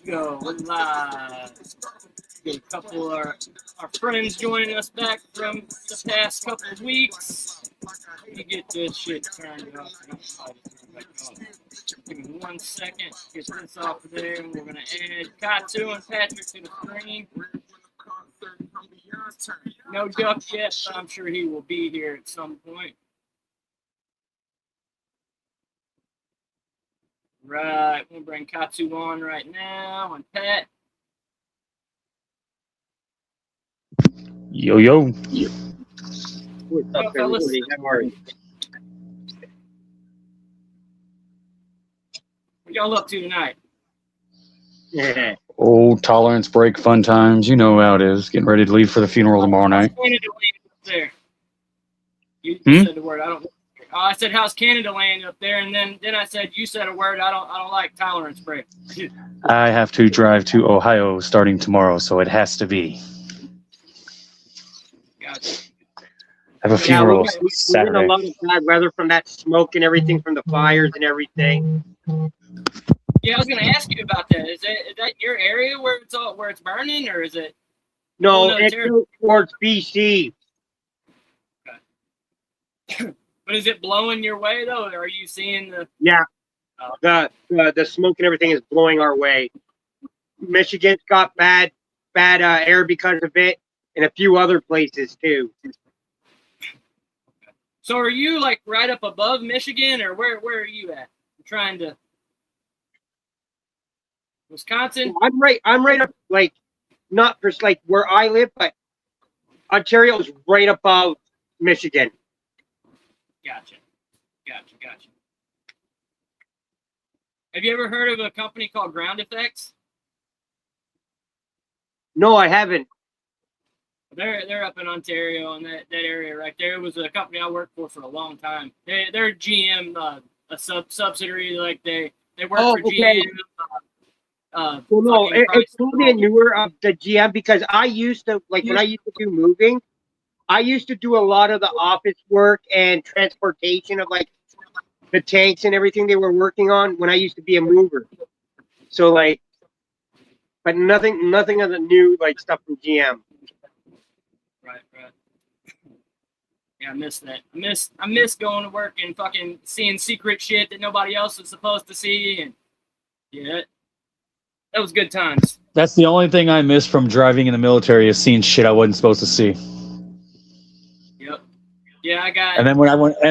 go. We're live. Get a couple of our friends joining us back from the past couple of weeks. Let me get this shit turned off. Give me 1 second. Get this off of there, and we're gonna add Katu and Patrick to the screen. No Duck yet, but I'm sure he will be here at some point. Right, we'll bring Katu on right now, and Pat. Yo, yo. What's up, everybody? How are you? What y'all up to tonight? Yeah. Oh, tolerance break, fun times. You know how it is. Getting ready to leave for the funeral tomorrow night. Canada land up there? You said the word. I don't. I said, "How's Canada land up there?" And then I said, "You said a word. I don't like tolerance break." I have to drive to Ohio starting tomorrow, so it has to be. Gotcha. I have a funeral we're in Saturday. a lot of bad weather from that smoke and everything, from the fires and everything. Yeah, I was gonna ask you about that. Is that your area where it's burning, or is it? No, Oh, it's towards BC. Okay. But is it blowing your way though? Or are you seeing the? Yeah, the smoke and everything is blowing our way. Michigan's got bad air because of it, and a few other places too. So are you like right up above Michigan, or where are you at? I'm trying to. Wisconsin. I'm right up, like, not for like where I live, but Ontario is right above Michigan. Gotcha. Have you ever heard of a company called Ground Effects? No, I haven't. They're up in Ontario and that area right there. It was a company I worked for a long time. They're GM, a subsidiary. Like they work for okay. GM. Well, no, it's probably newer of the GM, because I used to, like, when I used to do moving, I used to do a lot of the office work and transportation of, like, the tanks and everything they were working on when I used to be a mover. So, like, but nothing of the new, like, stuff from GM. Right. Yeah, I miss that. I miss going to work and fucking seeing secret shit that nobody else is supposed to see, and yeah. That was good times. That's the only thing I miss from driving in the military, is seeing shit I wasn't supposed to see. Yep. Yeah, I got. And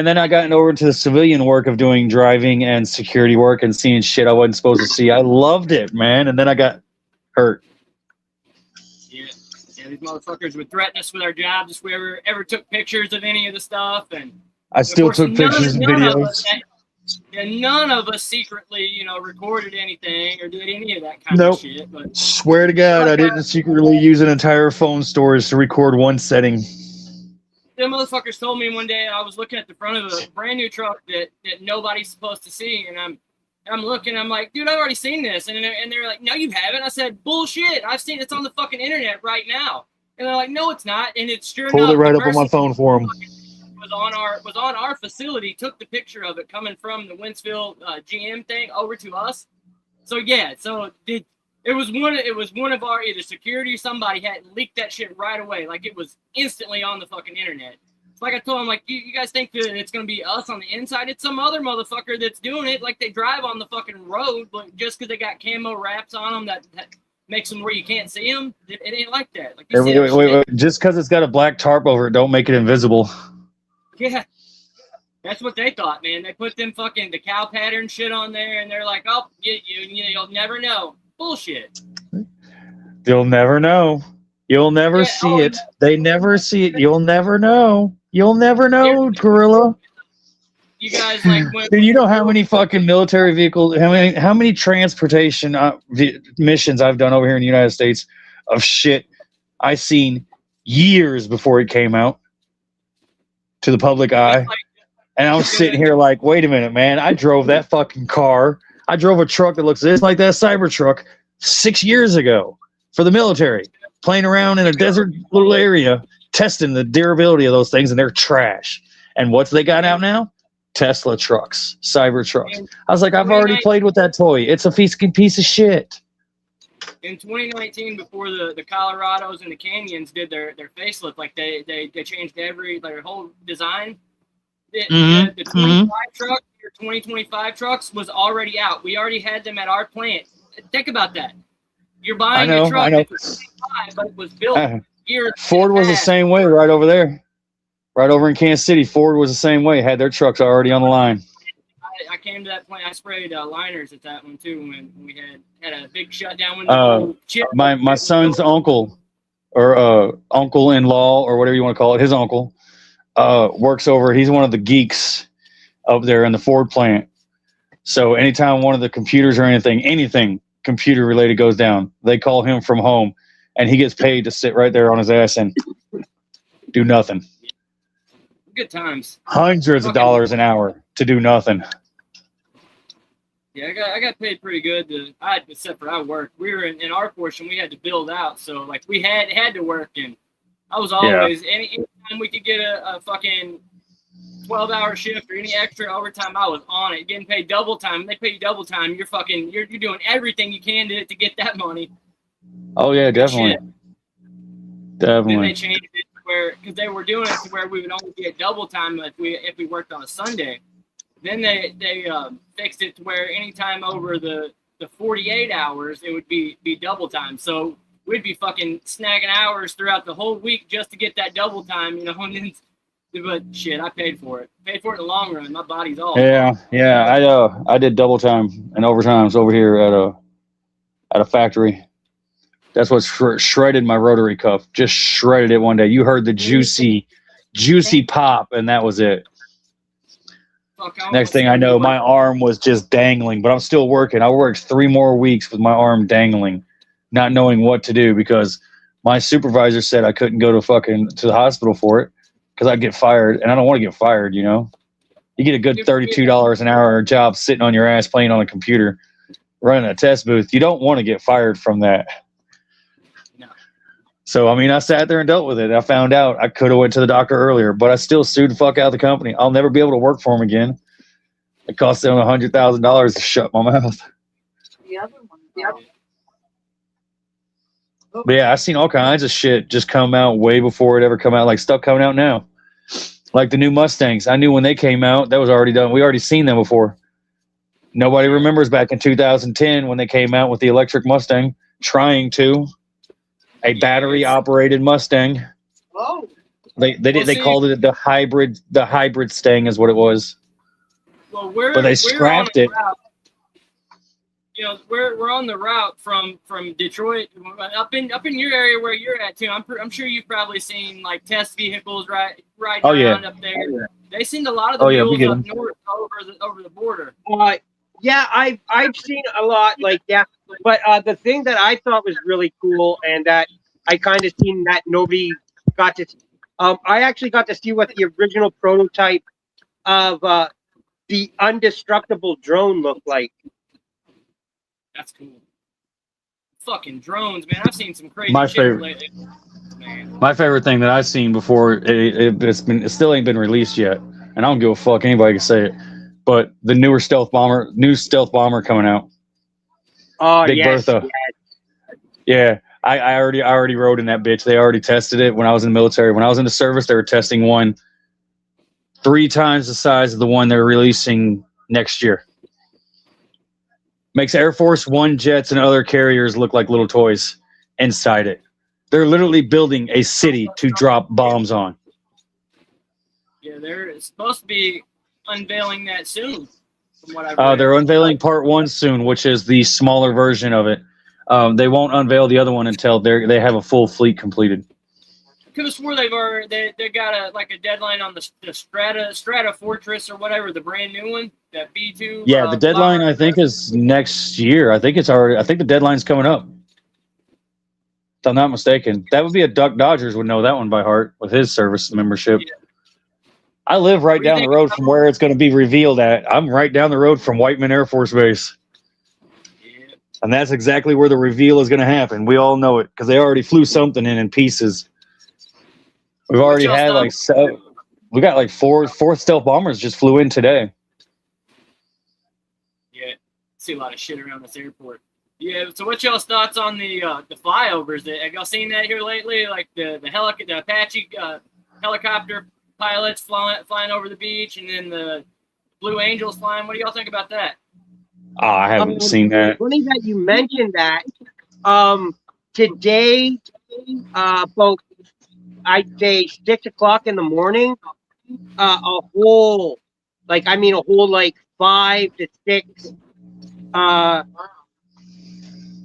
then I got over to the civilian work of doing driving and security work and seeing shit I wasn't supposed to see. I loved it, man. And then I got hurt. Yeah, these motherfuckers would threaten us with our jobs if we ever took pictures of any of the stuff, and I still took pictures and videos. None of us secretly, recorded anything or did any of that kind of shit. But swear to God, I didn't secretly use an entire phone storage to record one setting. The motherfuckers told me one day I was looking at the front of a brand new truck that nobody's supposed to see, and I'm looking, I'm like, dude, I've already seen this, and they're like, no, you haven't. I said, bullshit, I've seen it's on the fucking internet right now, and they're like, no, it's not, and it's sure pulled enough, it right up on my phone for them. Was on our facility, took the picture of it coming from the Wentzville GM thing over to us. So yeah, it was one of our either security or somebody had leaked that shit right away, like it was instantly on the fucking internet. It's like I told them, like, you guys think that it's gonna be us on the inside? It's some other motherfucker that's doing it. Like they drive on the fucking road, but just because they got camo wraps on them that makes them where you can't see them, it ain't like that. Like wait. Just because it's got a black tarp over it, don't make it invisible. Yeah, that's what they thought, man. They put them fucking the cow pattern shit on there, and they're like, "Oh, you'll never know." Bullshit. You'll never know. You'll never see it. They never see it. You'll never know. You'll never know, gorilla. You guys like? Dude, you know how many fucking military vehicles? How many transportation missions I've done over here in the United States of shit I seen years before it came out to the public eye, and I was sitting here like, wait a minute, man, I drove that fucking car. I drove a truck that looks just like that Cybertruck 6 years ago for the military, playing around in a desert little area, testing the durability of those things, and they're trash. And what's they got out now? Tesla trucks, Cybertrucks. I was like, I've already played with that toy. It's a piece of shit. in 2019, before the Colorados and the Canyons did their facelift, like they changed their whole design. The 25 truck, your 2025 trucks was already out. We already had them at our plant. Think about that. You're buying a truck that was 25, but it was built years. Ford was the same way right over there. Right over in Kansas City, Ford was the same way. Had their trucks already on the line. I came to that plant. I sprayed liners at that one too when we had a big shutdown. When my son's uncle, or uncle-in-law, or whatever you want to call it, his uncle, works over. He's one of the geeks up there in the Ford plant. So anytime one of the computers or anything computer related goes down, they call him from home, and he gets paid to sit right there on his ass and do nothing. Good times. Hundreds of dollars an hour to do nothing. Yeah, I got paid pretty good. Except for I worked. We were in our portion. We had to build out, so like we had to work, and I was always anytime we could get a fucking 12-hour shift or any extra overtime, I was on it, getting paid double time. They pay you double time. You're doing everything you can to get that money. Oh yeah, definitely. Definitely. Then they changed it to where, because they were doing it to where we would only get double time if we worked on a Sunday. Then they fixed it to where anytime over the 48 hours, it would be double time. So we'd be fucking snagging hours throughout the whole week just to get that double time, and then, but shit, I paid for it. Paid for it in the long run. My body's all. Yeah. I did double time and overtimes over here at a factory. That's what shredded my rotary cuff. Just shredded it one day. You heard the juicy pop, and that was it. Next thing I know, my arm was just dangling, but I'm still working. I worked 3 more weeks with my arm dangling, not knowing what to do because my supervisor said I couldn't go to the hospital for it because I'd get fired, and I don't want to get fired, You get a good $32 an hour job sitting on your ass playing on a computer, running a test booth. You don't want to get fired from that. No. So, I sat there and dealt with it. I found out I could have went to the doctor earlier, but I still sued the fuck out of the company. I'll never be able to work for them again. It cost them $100,000 to shut my mouth. The other one. Yep. But yeah, I've seen all kinds of shit just come out way before it ever come out, like stuff coming out now. Like the new Mustangs. I knew when they came out, that was already done. We already seen them before. Nobody remembers back in 2010 when they came out with the electric Mustang, trying to. A battery-operated Mustang. Oh. They called it the hybrid Stang is what it was. Well, but they scrapped it. We're on the route from Detroit up in your area where you're at too. I'm sure you've probably seen like test vehicles right around up there. They seen a lot of the mules up north over the border. Yeah, I've seen a lot like that. But the thing that I thought was really cool and that I kind of seen that nobody got to I actually got to see what the original prototype of the indestructible drone looked like. That's cool. Fucking drones, man. I've seen some crazy shit lately. Man. My favorite thing that I've seen before, it still ain't been released yet, and I don't give a fuck anybody can say it, but the new stealth bomber coming out. Oh, Big yes, Bertha. yes. Yeah, I already rode in that bitch. They already tested it when I was in the military. When I was in the service, they were testing one 3 times the size of the one they're releasing next year. Makes Air Force One jets and other carriers look like little toys inside it. They're literally building a city to drop bombs on. Yeah, they're supposed to be unveiling that soon. From what I've read. They're unveiling Part 1 soon, which is the smaller version of it. They won't unveil the other one until they have a full fleet completed. Could have swore they got a deadline on the Strata Fortress or whatever, the brand new one, that B2. Yeah, the deadline I think is next year. I think the deadline's coming up. If I'm not mistaken, that would be a Duck Dodgers would know that one by heart with his service membership. Yeah. I live right down the road from where it's going to be revealed at. I'm right down the road from Whiteman Air Force Base. Yeah. And that's exactly where the reveal is going to happen. We all know it because they already flew something in pieces. We've already had we got like four stealth bombers just flew in today. Yeah, see a lot of shit around this airport. Yeah. So, what's y'all's thoughts on the flyovers? Have y'all seen that here lately? Like the Apache helicopter pilots flying over the beach, and then the Blue Angels flying. What do y'all think about that? Oh, I haven't seen that. Funny that you mentioned that. Today, about I'd say 6 o'clock in the morning, a whole like 5 to 6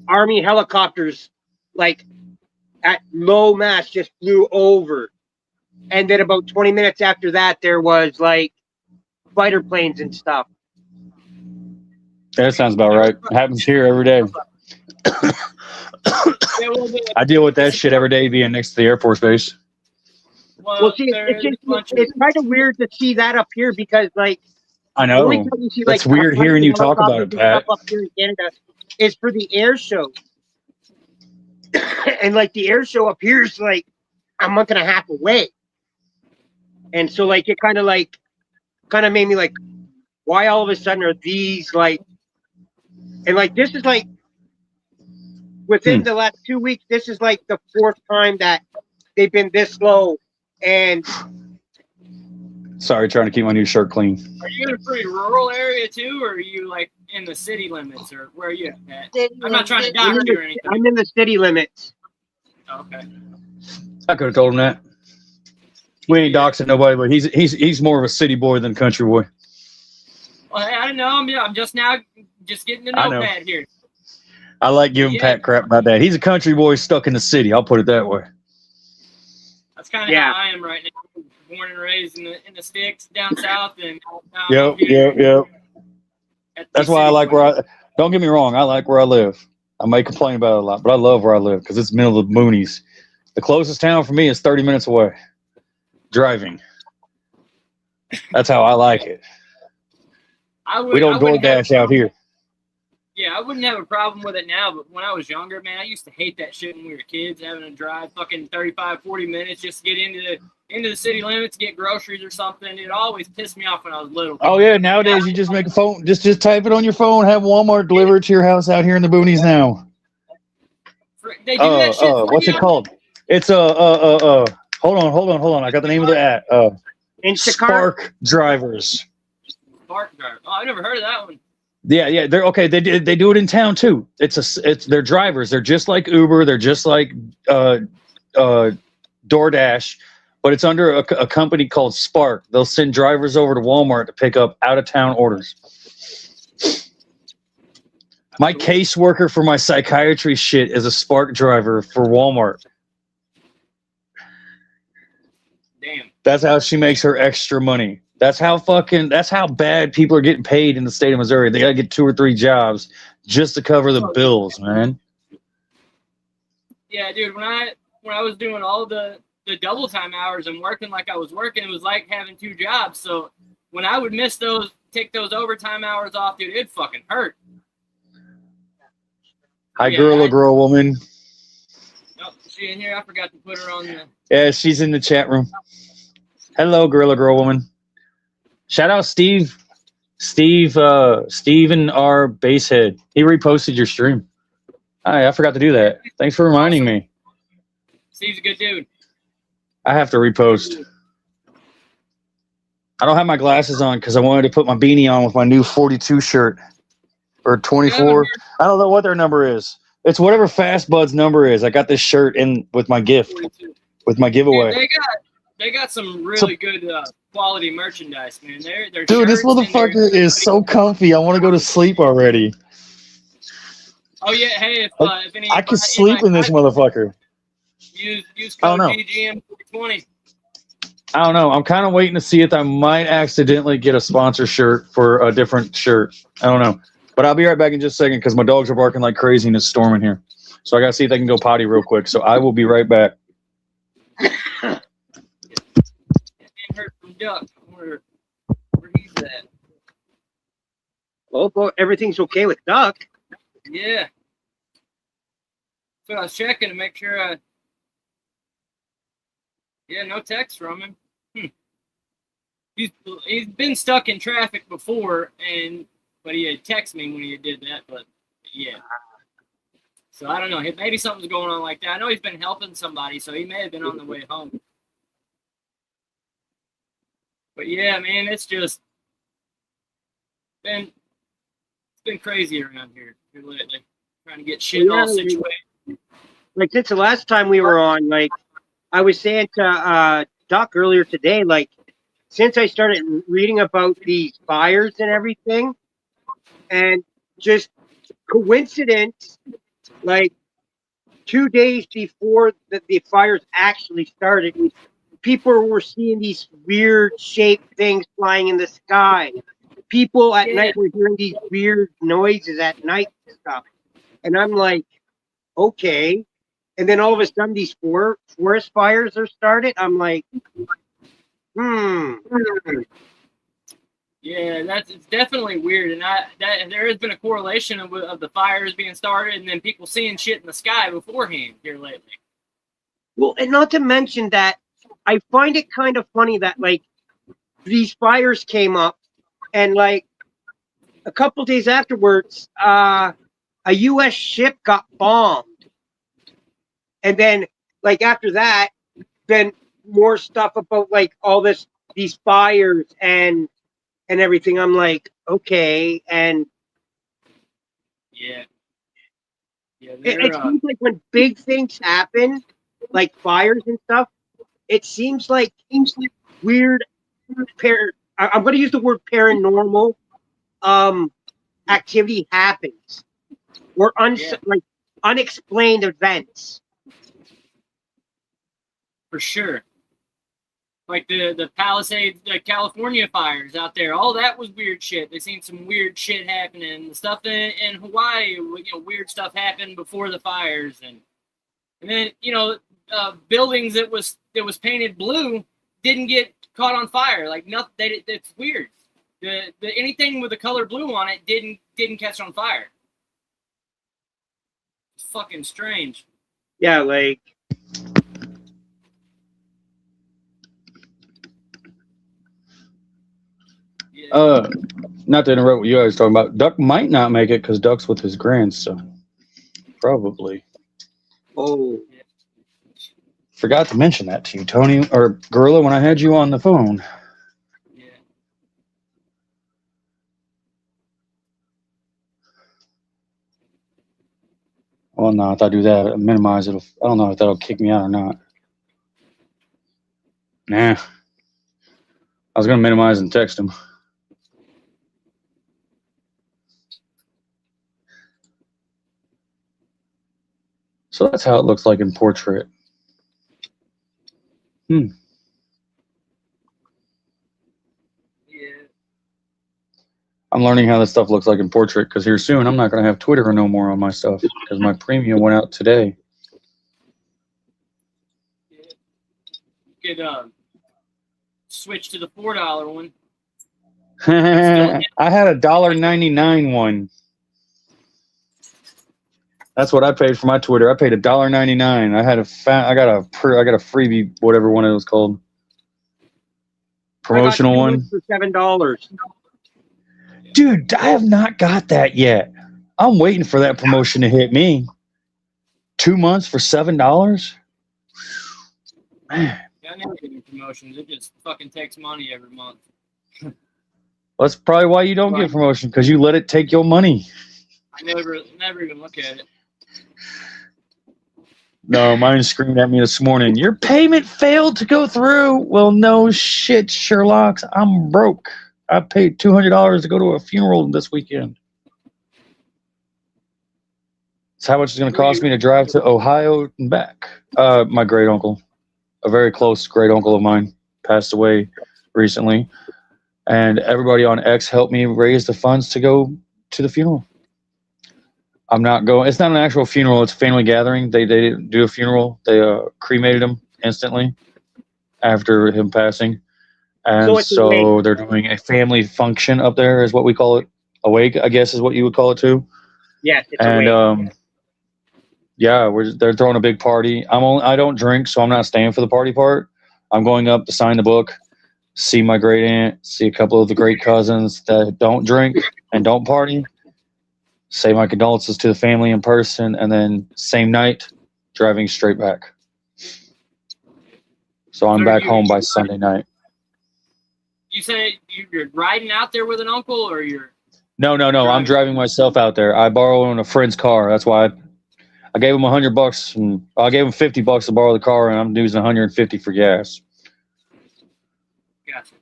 Army helicopters like at low mast just flew over. And then about 20 minutes after that, there was like fighter planes and stuff. Yeah, that sounds about right. It happens here every day. I deal with that shit every day being next to the Air Force Base. Well, see, it's kind of weird to see that up here because, like, I the only know. time you see, That's like, weird hearing you talk about it, helicopters and Pat. stuff up here in Canada is for the air show. And, like, the air show up here is, like, a month and a half away. And so, like, it kind of made me, like, why all of a sudden are these, like, and, like, this is, like, within the last 2 weeks, this is, like, the fourth time that they've been this slow. And sorry, trying to keep my new shirt clean. Are you in a pretty rural area too, or are you like in the city limits, or where are you at? I'm not trying to dock you or anything. I'm in the city limits. Okay. I could have told him that. We ain't doxing nobody, but he's more of a city boy than country boy. Well, hey, I know. I'm just getting to know Pat here. I like giving Pat crap about that. He's a country boy stuck in the city. I'll put it that way. That's kind of how I am right now. Born and raised in the sticks down south, and Yep. That's why I like don't get me wrong, I like where I live. I may complain about it a lot, but I love where I live because it's middle of the boonies. The closest town for me is 30 minutes away. Driving. That's how I like it. We don't DoorDash out here. Yeah, I wouldn't have a problem with it now, but when I was younger, man, I used to hate that shit when we were kids, having to drive fucking 35, 40 minutes just to get into the city limits, get groceries or something. It always pissed me off when I was little. Oh yeah, nowadays you just make a phone, just type it on your phone, have Walmart deliver it to your house out here in the boonies now. They do that shit. What's it called? It's hold on. I got the name of the app. Spark Drivers. Spark Driver. Oh, I never heard of that one. Yeah. They're okay. They do it in town too. They're drivers. They're just like Uber. They're just like DoorDash, but it's under a company called Spark. They'll send drivers over to Walmart to pick up out of town orders. My caseworker for my psychiatry shit is a Spark driver for Walmart. Damn. That's how she makes her extra money. That's how bad people are getting paid in the state of Missouri. They gotta get 2 or 3 jobs just to cover the bills, man. Yeah, dude. When I was doing all the double time hours and working like I was working, it was like having 2 jobs. So when I would miss those, take those overtime hours off, dude, it'd fucking hurt. Hi, girl woman. Oh, is she in here? I forgot to put her on the. Yeah, she's in the chat room. Hello, girl woman. Shout out Steve, Steven R. Basehead. He reposted your stream. I forgot to do that. Thanks for reminding me. Steve's a good dude. I have to repost. I don't have my glasses on because I wanted to put my beanie on with my new 42 shirt. Or 24. I don't know what their number is. It's whatever Fast Bud's number is. I got this shirt in with my gift, 42. With my giveaway. Dude, they got some really good quality merchandise, man. They're dude, this motherfucker is so comfy. I want to go to sleep already. Oh yeah, hey, if any, I could sleep in this motherfucker. Use code DGM420. I don't know. I'm kind of waiting to see if I might accidentally get a sponsor shirt for a different shirt. I don't know. But I'll be right back in just a second because my dogs are barking like crazy and it's storming here. So I got to see if they can go potty real quick. So I will be right back. Heard from Duck. Where he's at. Well, everything's okay with Duck. Yeah. So I was checking to make sure yeah, no text from him. He's been stuck in traffic before, but he had texted me when he did that. But yeah, So I don't know. Maybe something's going on like that. I know he's been helping somebody, so he may have been on the way home. But yeah, man, it's been crazy around here lately. Trying to get shit all situated. Like since the last time we were on, like I was saying to Doc earlier today, like since I started reading about these fires and everything, and just coincidence, like 2 days before the fires actually started, people were seeing these weird shaped things flying in the sky. People at night were hearing these weird noises at night and stuff. And I'm like, okay. And then all of a sudden these forest fires are started. I'm like, Yeah, it's definitely weird, and there has been a correlation of the fires being started, and then people seeing shit in the sky beforehand here lately. Well, and not to mention that I find it kind of funny that like these fires came up, and like a couple days afterwards, a U.S. ship got bombed, and then like after that, then more stuff about like all these fires and everything. I'm like, okay, and yeah, it seems like when big things happen, like fires and stuff, it seems like weird. I'm going to use the word paranormal. Activity happens, or like unexplained events. For sure. Like the Palisades, the California fires out there, all that was weird shit. They seen some weird shit happening. The stuff in Hawaii, weird stuff happened before the fires, and then buildings that was painted blue didn't get caught on fire. Like nothing, it's weird. The anything with the color blue on it didn't catch on fire. It's fucking strange. Yeah, like. Not to interrupt what you guys talking about. Duck might not make it because Duck's with his grandson. Probably. Oh. Forgot to mention that to you, Tony, or Gorilla, when I had you on the phone. Yeah. Well, no, if I do that, minimize it. I don't know if that'll kick me out or not. Nah. I was going to minimize and text him. So that's how it looks like in portrait. Yeah. I'm learning how this stuff looks like in portrait because here soon I'm not going to have Twitter no more on my stuff because my premium went out today. You could switch to the $4 one. I had a $1.99 one. That's what I paid for my Twitter. I paid $1.99. I got a freebie, whatever one it was called. Promotional one for $7. Dude, I have not got that yet. I'm waiting for that promotion to hit me. 2 months for $7? Man. Yeah, I never get any promotions. It just fucking takes money every month. That's probably why you don't get promotion, because you let it take your money. I never even look at it. No, mine screamed at me this morning. Your payment failed to go through. Well, no shit, Sherlock. I'm broke. I paid $200 to go to a funeral this weekend. That's how much it's going to cost me to drive to Ohio and back. My great uncle, a very close great uncle of mine, passed away recently, and everybody on X helped me raise the funds to go to the funeral. I'm not going. It's not an actual funeral. It's a family gathering. They didn't do a funeral. They cremated him instantly after him passing. And so they're doing a family function up there, is what we call it. A wake, I guess, is what you would call it too. Yes, it's a wake. Yeah, they're throwing a big party. I don't drink, so I'm not staying for the party part. I'm going up to sign the book, see my great aunt, see a couple of the great cousins that don't drink and don't party. say my condolences to the family in person, and then same night, driving straight back. So I'm back home by Sunday night. You say you're riding out there with an uncle, or you're? No. I'm driving myself out there. I borrowed a friend's car. That's why I gave him $100, and I gave him $50 to borrow the car, and I'm using $150 for gas. Gotcha.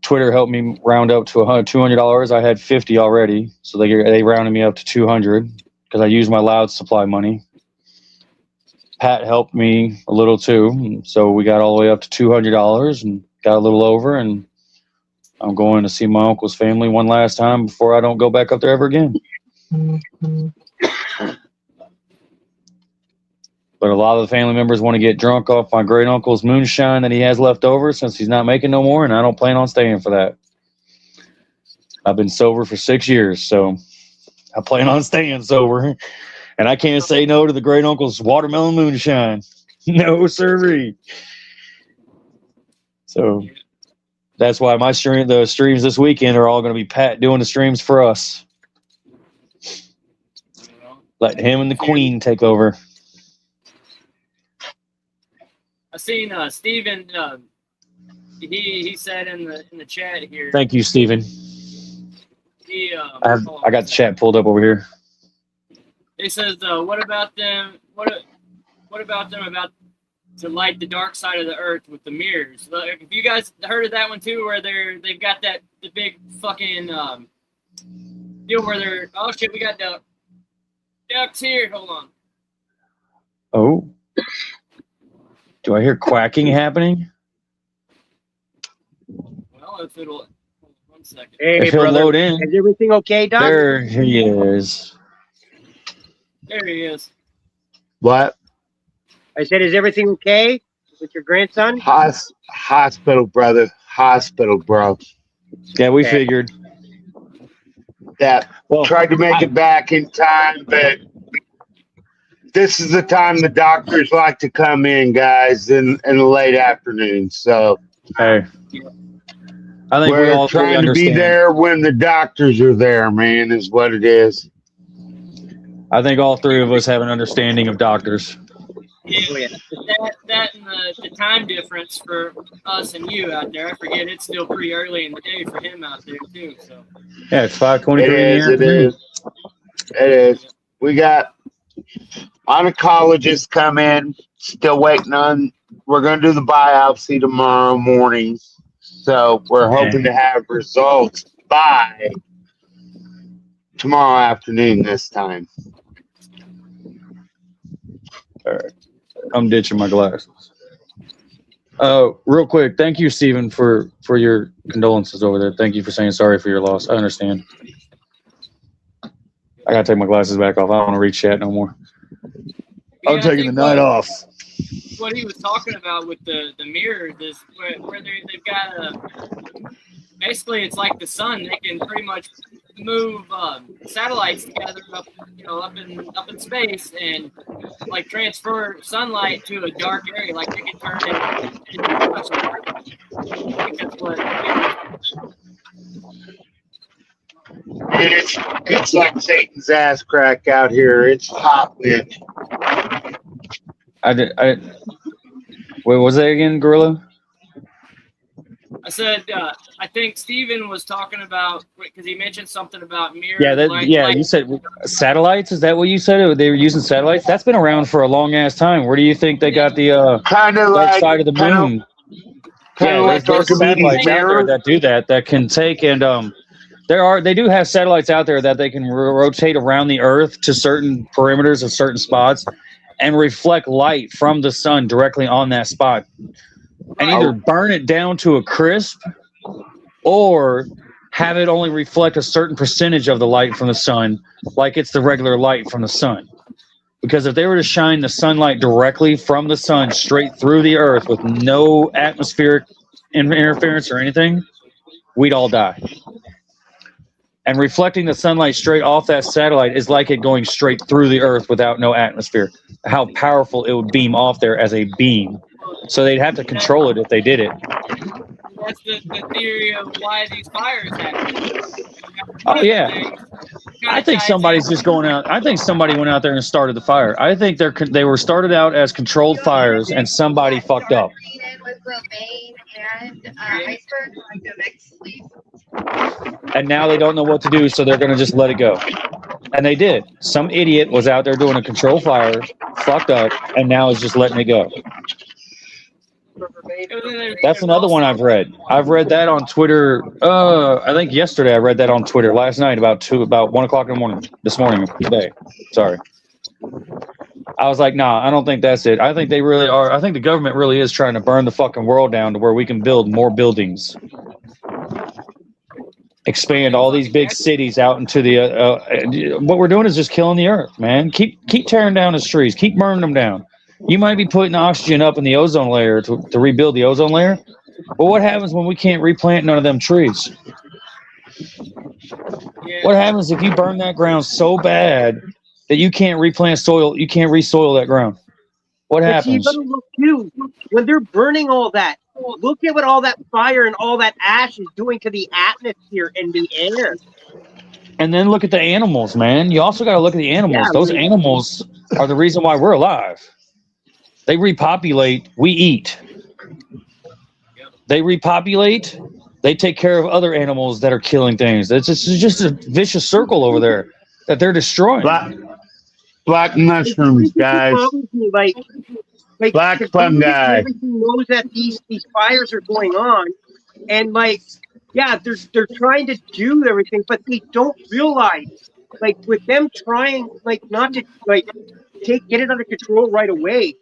Twitter helped me round up to $200. I had 50 already, so they rounded me up to 200 because I used my loud supply money. Pat helped me a little too, so we got all the way up to $200 and got a little over, and I'm going to see my uncle's family one last time before I don't go back up there ever again. But a lot of the family members want to get drunk off my great uncle's moonshine that he has left over since he's not making no more, and I don't plan on staying for that. I've been sober for 6 years, so I plan on staying sober. And I can't say no to the great uncle's watermelon moonshine. No, sirree. So that's why the streams this weekend are all going to be Pat doing the streams for us. Let him and the Queen take over. I seen Steven. He said in the chat here. Thank you, Steven. I got the chat pulled up over here. He says, "What about them? What about them about to light the dark side of the earth with the mirrors?" Like, have you guys heard of that one too, where they've got the big fucking deal where they're we got ducks here. Hold on. Oh, do I hear quacking happening? Well, if it'll 1 second. Hey, if he'll brother, load in. is everything okay, Doc? There he is. There he is. What? I said, is everything okay with your grandson? Hospital, brother. Hospital, bro. Yeah, we figured. Yeah. Well, Tried to make it back in time, but this is the time the doctors like to come in, guys, in the late afternoon. So hey, I think we all we're trying to be there when the doctors are there, man, is what it is. I think all three of us have an understanding of doctors. Yeah, that and the time difference for us and you out there. I forget it's still pretty early in the day for him out there too. So Yeah, it's 5:23 in the afternoon. It is. We got oncologist come in. Still waiting on. We're going to do the biopsy tomorrow morning. So we're hoping to have results by tomorrow afternoon this time. All right. I'm ditching my glasses. Real quick, thank you, Stephen, for your condolences over there. Thank you for saying sorry for your loss. I understand. I gotta take my glasses back off. I don't want to read chat no more. I'm taking the night off. What he was talking about with the mirrors is where they've got basically it's like the sun. They can pretty much move satellites together up in space and like transfer sunlight to a dark area. Like they can turn it into pretty much a dark. I think that's what. It's like Satan's ass crack out here. It's hot wind. Wait, was that again, Gorilla? I said, I think Steven was talking about, because he mentioned something about mirrors. Yeah, you said satellites? Is that what you said? They were using satellites? That's been around for a long-ass time. Where do you think they got the kind of dark like, side of the moon? like there's satellites out there that do that can take and they do have satellites out there that they can rotate around the Earth to certain perimeters of certain spots and reflect light from the sun directly on that spot. And either burn it down to a crisp or have it only reflect a certain percentage of the light from the sun, like it's the regular light from the sun. Because if they were to shine the sunlight directly from the sun straight through the earth with no atmospheric interference or anything, we'd all die. And reflecting the sunlight straight off that satellite is like it going straight through the earth without no atmosphere. How powerful it would beam off there as a beam. So they'd have to control it if they did it. That's the theory of why these fires happen. Oh, yeah. I think somebody's just going out. I think somebody went out there and started the fire. I think they were started out as controlled fires, and somebody fucked up. And now they don't know what to do, so they're going to just let it go. And they did. Some idiot was out there doing a controlled fire, fucked up, and now is just letting it go. That's another one I've read. I've read that on Twitter. I think yesterday I read that on Twitter. Last night about 1 o'clock in the morning. This morning, today. Sorry. I was like, nah, I don't think that's it. I think they really are. I think the government really is trying to burn the fucking world down to where we can build more buildings. Expand all these big cities out into the. What we're doing is just killing the earth, man. Keep tearing down the trees. Keep burning them down. You might be putting oxygen up in the ozone layer to rebuild the ozone layer. But what happens when we can't replant none of them trees? What happens if you burn that ground so bad that you can't replant soil, you can't resoil that ground? What happens? You gotta look too, when they're burning all that, look at what all that fire and all that ash is doing to the atmosphere and the air. And then look at the animals, man. You also got to look at the animals. Those animals are the reason why we're alive. They repopulate, we eat. They repopulate, they take care of other animals that are killing things. It's just a vicious circle over there that they're destroying. Black mushrooms, guys. Black fungi. Everything knows that these fires are going on, and they're trying to do everything, but they don't realize, with them trying, not to get it under control right away.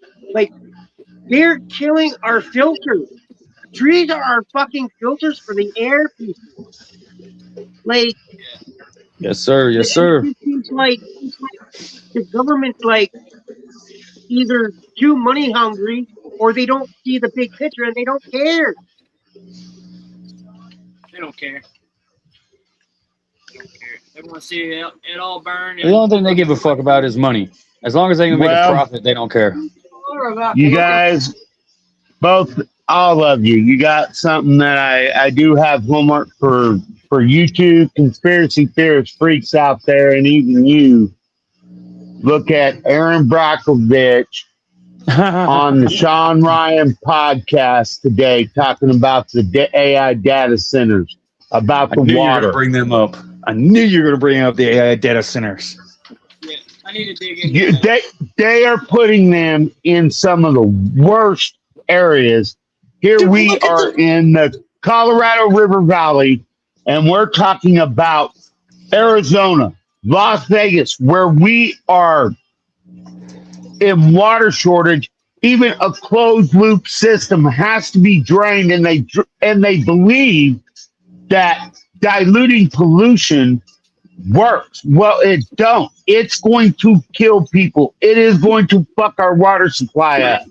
They're killing our filters. Trees are our fucking filters for the air, people. Yes, sir. Yes, sir. It seems like the government's either too money hungry or they don't see the big picture and they don't care. They don't care. They want to see it all burn. The only thing they give a fuck about is money. As long as they can make a profit, they don't care. You guys, all of you got something that I do have homework for YouTube conspiracy theorist freaks out there, and even you. Look at Aaron Brockovich on the Sean Ryan podcast today, talking about the AI data centers, about the water. You were going to bring them up. I knew you were going to bring up the AI data centers. Yeah, I need to dig into that. They are putting them in some of the worst areas. Here we are in the Colorado River Valley, and we're talking about Arizona, Las Vegas, where we are in water shortage. Even a closed loop system has to be drained, and they believe that diluting pollution works. Well, it don't. It's going to kill people. It is going to fuck our water supply up.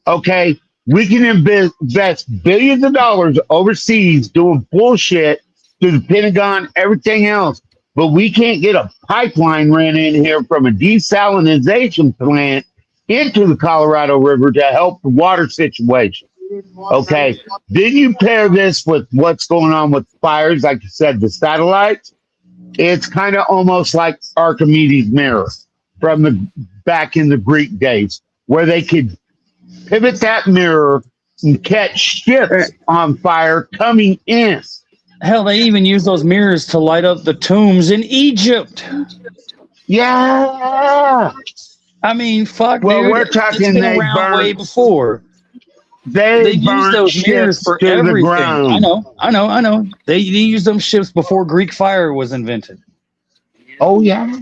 Okay, we can invest billions of dollars overseas doing bullshit through the Pentagon, everything else. But we can't get a pipeline ran in here from a desalinization plant into the Colorado River to help the water situation. Okay. Then you pair this with what's going on with fires, like you said, the satellites. It's kind of almost like Archimedes' mirror from back in the Greek days, where they could pivot that mirror and catch ships on fire coming in. Hell, they even use those mirrors to light up the tombs in Egypt. Yeah. I mean, fuck. Well, dude, we're talking they burned way before. They use those mirrors for everything. I know. They used them ships before Greek fire was invented. Oh yeah.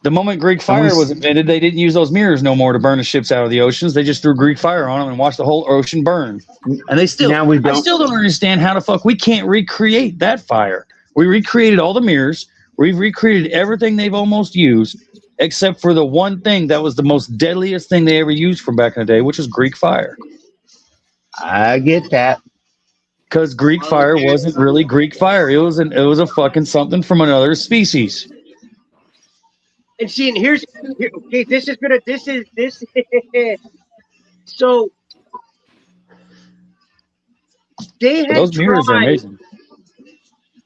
The moment Greek fire was invented, they didn't use those mirrors no more to burn the ships out of the oceans. They just threw Greek fire on them and watched the whole ocean burn. And I still don't understand how the fuck we can't recreate that fire. We recreated all the mirrors. We've recreated everything they've almost used, except for the one thing that was the most deadliest thing they ever used from back in the day, which was Greek fire. I get that. Because Greek fire wasn't really Greek fire. It was a fucking something from another species. And see, and okay, so they had those mirrors are amazing.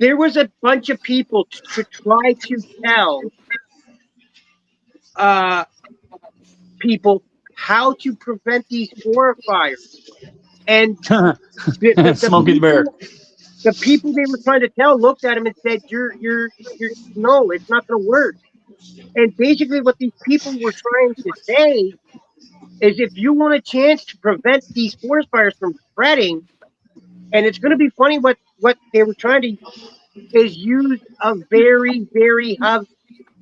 there was a bunch of people to try to tell people how to prevent these forest fires. And Smokey the Bear. the people they were trying to tell looked at him and said, no, it's not going to work. And basically what these people were trying to say is if you want a chance to prevent these forest fires from spreading, and it's going to be funny what they were trying to is use a very, very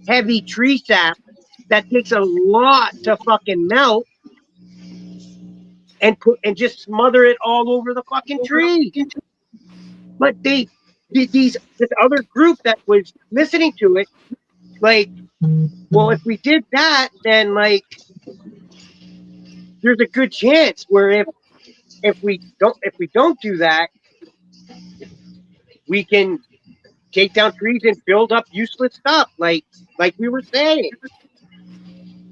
heavy tree sap that takes a lot to fucking melt and just smother it all over the fucking tree. But this other group that was listening to it, like, well, if we did that, then like there's a good chance where if we don't do that, we can take down trees and build up useless stuff, like we were saying.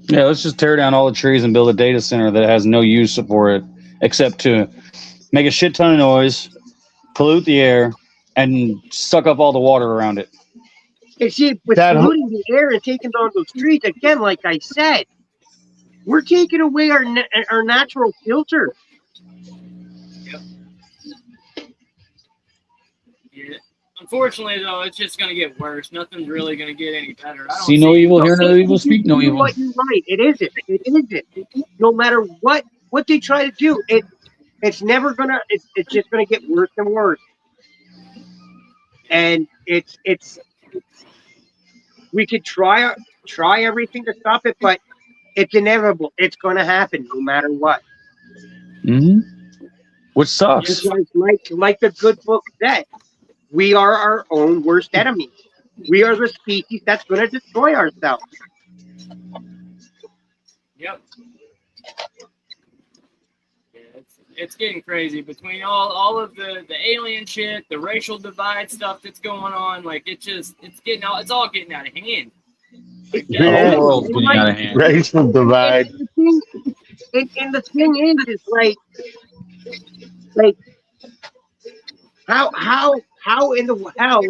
Yeah, let's just tear down all the trees and build a data center that has no use for it except to make a shit ton of noise, pollute the air, and suck up all the water around it. And see, with polluting the air and taking down those trees, again, like I said, we're taking away our natural filter. Yep. Yeah. Unfortunately, though, it's just going to get worse. Nothing's really going to get any better. See no evil, hear no evil, speak no evil. You're right. It isn't. It isn't. No matter what they try to do, it's never gonna. It's just gonna get worse and worse. And it's we could try everything to stop it, but it's inevitable. It's gonna happen no matter what. Mm-hmm. Which sucks. Just like the good book said, we are our own worst enemy. We are the species that's going to destroy ourselves. Yep. Yeah, it's getting crazy between all of the alien shit, the racial divide stuff that's going on. Like it's all getting out of hand. Like, the whole world's getting out of hand. Racial divide. And the thing is like how in the hell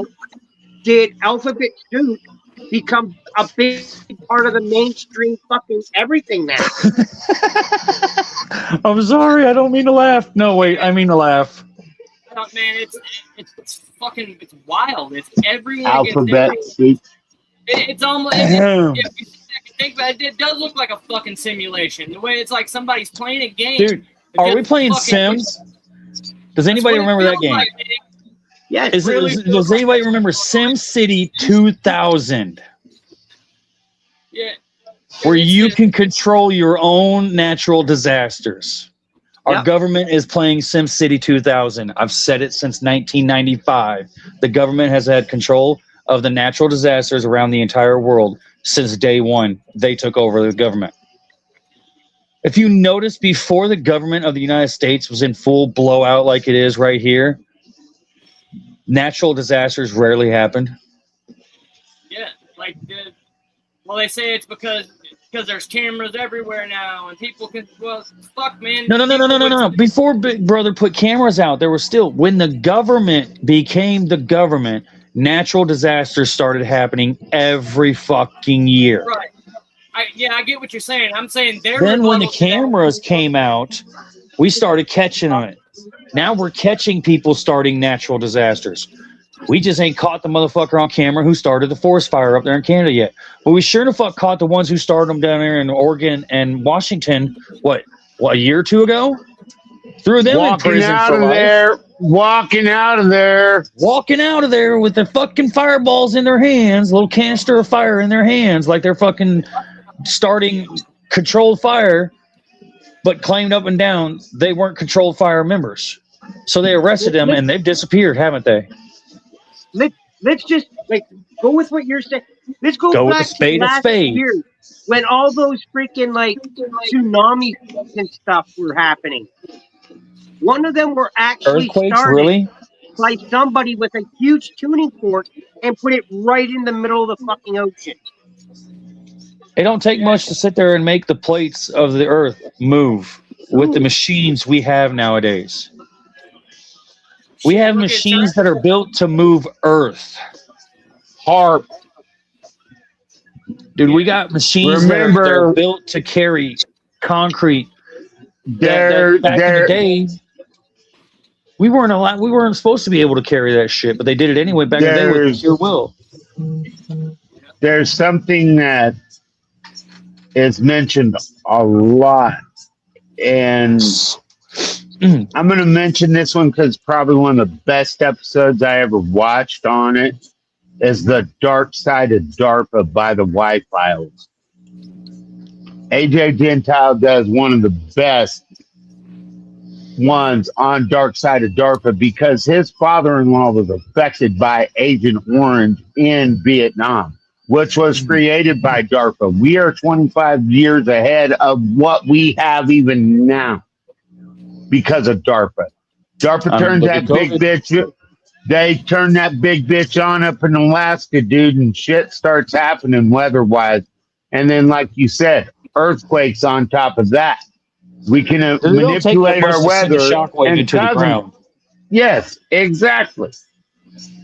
did alphabet soup become a big part of the mainstream fucking everything now? I'm sorry, I don't mean to laugh. No, wait, I mean to laugh. Man, it's fucking wild. It's everyone. Alphabet soup. It's almost. If you think about it, it does look like a fucking simulation. The way it's like somebody's playing a game. Dude, are we playing Sims? Does anybody remember that game? Like, Yes. Does anybody remember Sim City 2000? Yeah. Where you can control your own natural disasters. Our government is playing Sim City 2000. I've said it since 1995. The government has had control of the natural disasters around the entire world since day one. They took over the government. If you notice, before the government of the United States was in full blowout like it is right here, natural disasters rarely happened. Yeah, like they say it's because there's cameras everywhere now and people can fuck, man. No. Before Big Brother put cameras out, there was still, when the government became the government, natural disasters started happening every fucking year. Right. I get what you're saying. I'm saying then when the cameras came out, we started catching on it. Now we're catching people starting natural disasters. We just ain't caught the motherfucker on camera who started the forest fire up there in Canada yet. But we sure the fuck caught the ones who started them down there in Oregon and Washington, what a year or two ago? Threw them in prison for life. Walking out of there with their fucking fireballs in their hands, a little canister of fire in their hands, like they're fucking starting controlled fire, but claimed up and down they weren't controlled fire members. So they arrested them and they've disappeared, haven't they? Let's just go with what you're saying. Let's go back with a spade to last year when all those freaking tsunamis and stuff were happening. One of them were actually started by somebody with a huge tuning fork and put it right in the middle of the fucking ocean. It don't take much to sit there and make the plates of the earth move with the machines we have nowadays. We have machines that are built to move Earth. HARP. Dude, we got machines that are built to carry concrete. Back in the day, we weren't supposed to be able to carry that shit, but they did it anyway back in the day with sheer will. There's something that is mentioned a lot, and I'm going to mention this one because probably one of the best episodes I ever watched on it is The Dark Side of DARPA by the Y-Files. AJ Gentile does one of the best ones on Dark Side of DARPA because his father-in-law was affected by Agent Orange in Vietnam, which was created by DARPA. We are 25 years ahead of what we have even now because of DARPA. DARPA turns that big bitch. They turn that big bitch on up in Alaska, dude, and shit starts happening weather-wise. And then, like you said, earthquakes on top of that. We can manipulate our weather and to the ground. Yes, exactly.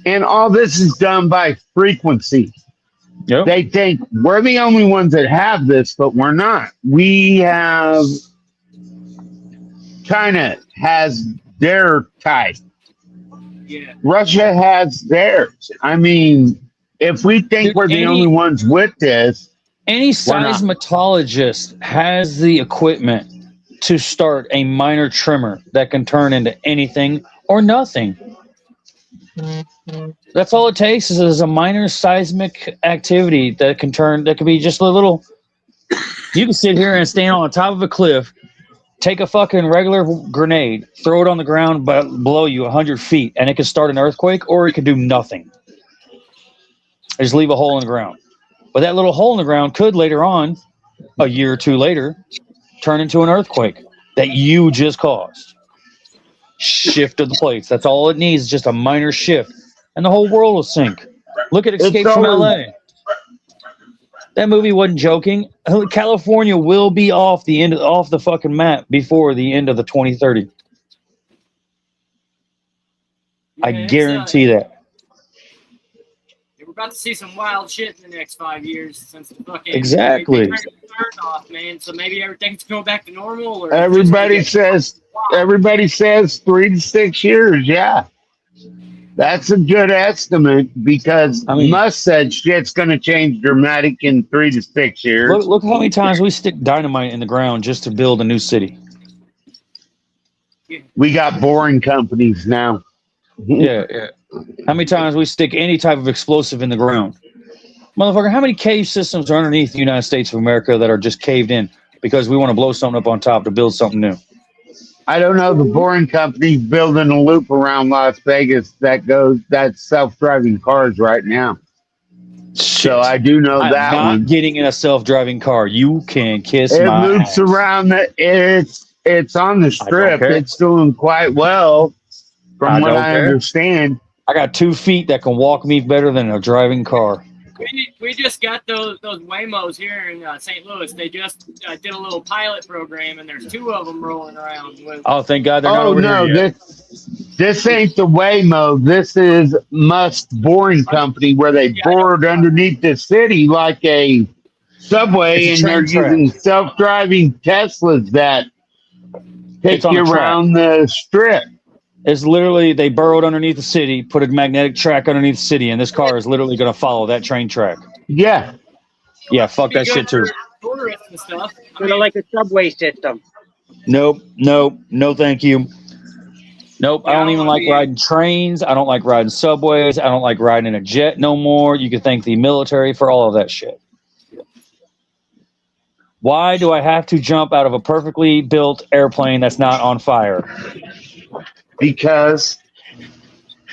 And all this is done by frequency. Yep. They think we're the only ones that have this, but we're not. We have China has their type. Yeah. Russia has theirs. I mean, if we think we're the only ones with this, any seismologist has the equipment to start a minor tremor that can turn into anything or nothing. That's all it takes is a minor seismic activity that can be just a little. You can sit here and stand on the top of a cliff, take a fucking regular grenade, throw it on the ground below you 100 feet, and it can start an earthquake, or it can do nothing. Just leave a hole in the ground. But that little hole in the ground could later on, a year or two later, turn into an earthquake that you just caused. Shift of the plates. That's all it needs, just a minor shift. And the whole world will sink. Look at Escape from LA. That movie wasn't joking. California will be off the fucking map before the end of the 2030. I guarantee that. We're about to see some wild shit in the next 5 years since the fucking exactly. They turned the turn off, man. So maybe everything's going back to normal. Or everybody says 3 to 6 years. Yeah, that's a good estimate because Musk said shit's going to change dramatic in 3 to 6 years. Look how many times we stick dynamite in the ground just to build a new city. We got boring companies now. Yeah. How many times we stick any type of explosive in the ground? Motherfucker, how many cave systems are underneath the United States of America that are just caved in because we want to blow something up on top to build something new? I don't know. The boring company's building a loop around Las Vegas that's self-driving cars right now. Shit. So I do know that one. I'm not getting in a self-driving car. You can kiss my It moves ass. around. It's on the strip. It's doing quite well from what I understand. I got 2 feet that can walk me better than a driving car. We just got those Waymos here in St. Louis. They just did a little pilot program, and there's 2 of them rolling around. Oh, thank God they're not over here yet. This ain't the Waymo. This is Musk Boring Company where they bored underneath the city like a subway, and they're using self-driving Teslas that take you around the strip. It's literally, they burrowed underneath the city, put a magnetic track underneath the city, and this car is literally going to follow that train track. Yeah. Yeah, fuck that shit too. Sort of like a subway system. Nope, no thank you. Nope, I don't even like riding trains. I don't like riding subways. I don't like riding in a jet no more. You can thank the military for all of that shit. Why do I have to jump out of a perfectly built airplane that's not on fire? Because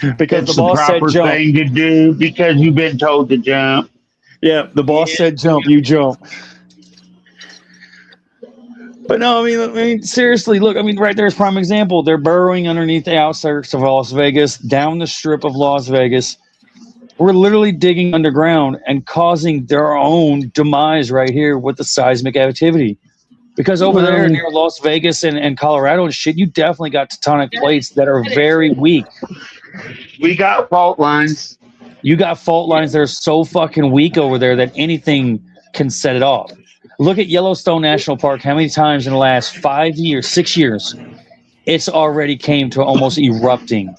the boss said jump. Thing to do because you've been told to jump. Yeah, the boss said jump, you jump. But no, I mean, seriously, look, right there's prime example. They're burrowing underneath the outskirts of Las Vegas, down the strip of Las Vegas. We're literally digging underground and causing their own demise right here with the seismic activity. Because over there near Las Vegas and Colorado and shit, you definitely got tectonic plates that are very weak. We got fault lines. You got fault lines that are so fucking weak over there that anything can set it off. Look at Yellowstone National Park. How many times in the last 5 years, 6 years, it's already came to almost erupting.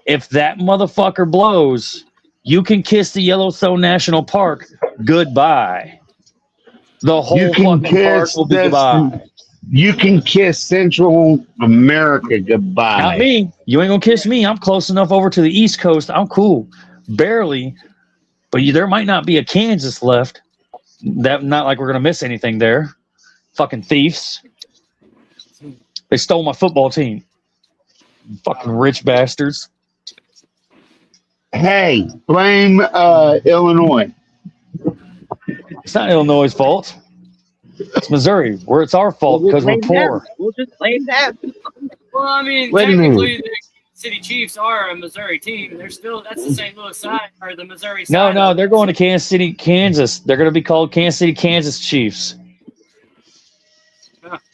If that motherfucker blows, you can kiss the Yellowstone National Park goodbye. The whole fucking park will be goodbye. You can kiss Central America goodbye. Not me. You ain't gonna kiss me. I'm close enough over to the East Coast. I'm cool. Barely. But there might not be a Kansas left. That not like we're gonna miss anything there. Fucking thieves. They stole my football team. Fucking rich bastards. Hey, blame Illinois. It's not Illinois' fault. It's Missouri. Where it's our fault because we're poor. We'll just blame them. Well, I mean, Wait a technically, the City Chiefs are a Missouri team. They're still that's the St. Louis side or the Missouri side. No, they're going to Kansas City, Kansas. They're going to be called Kansas City, Kansas Chiefs.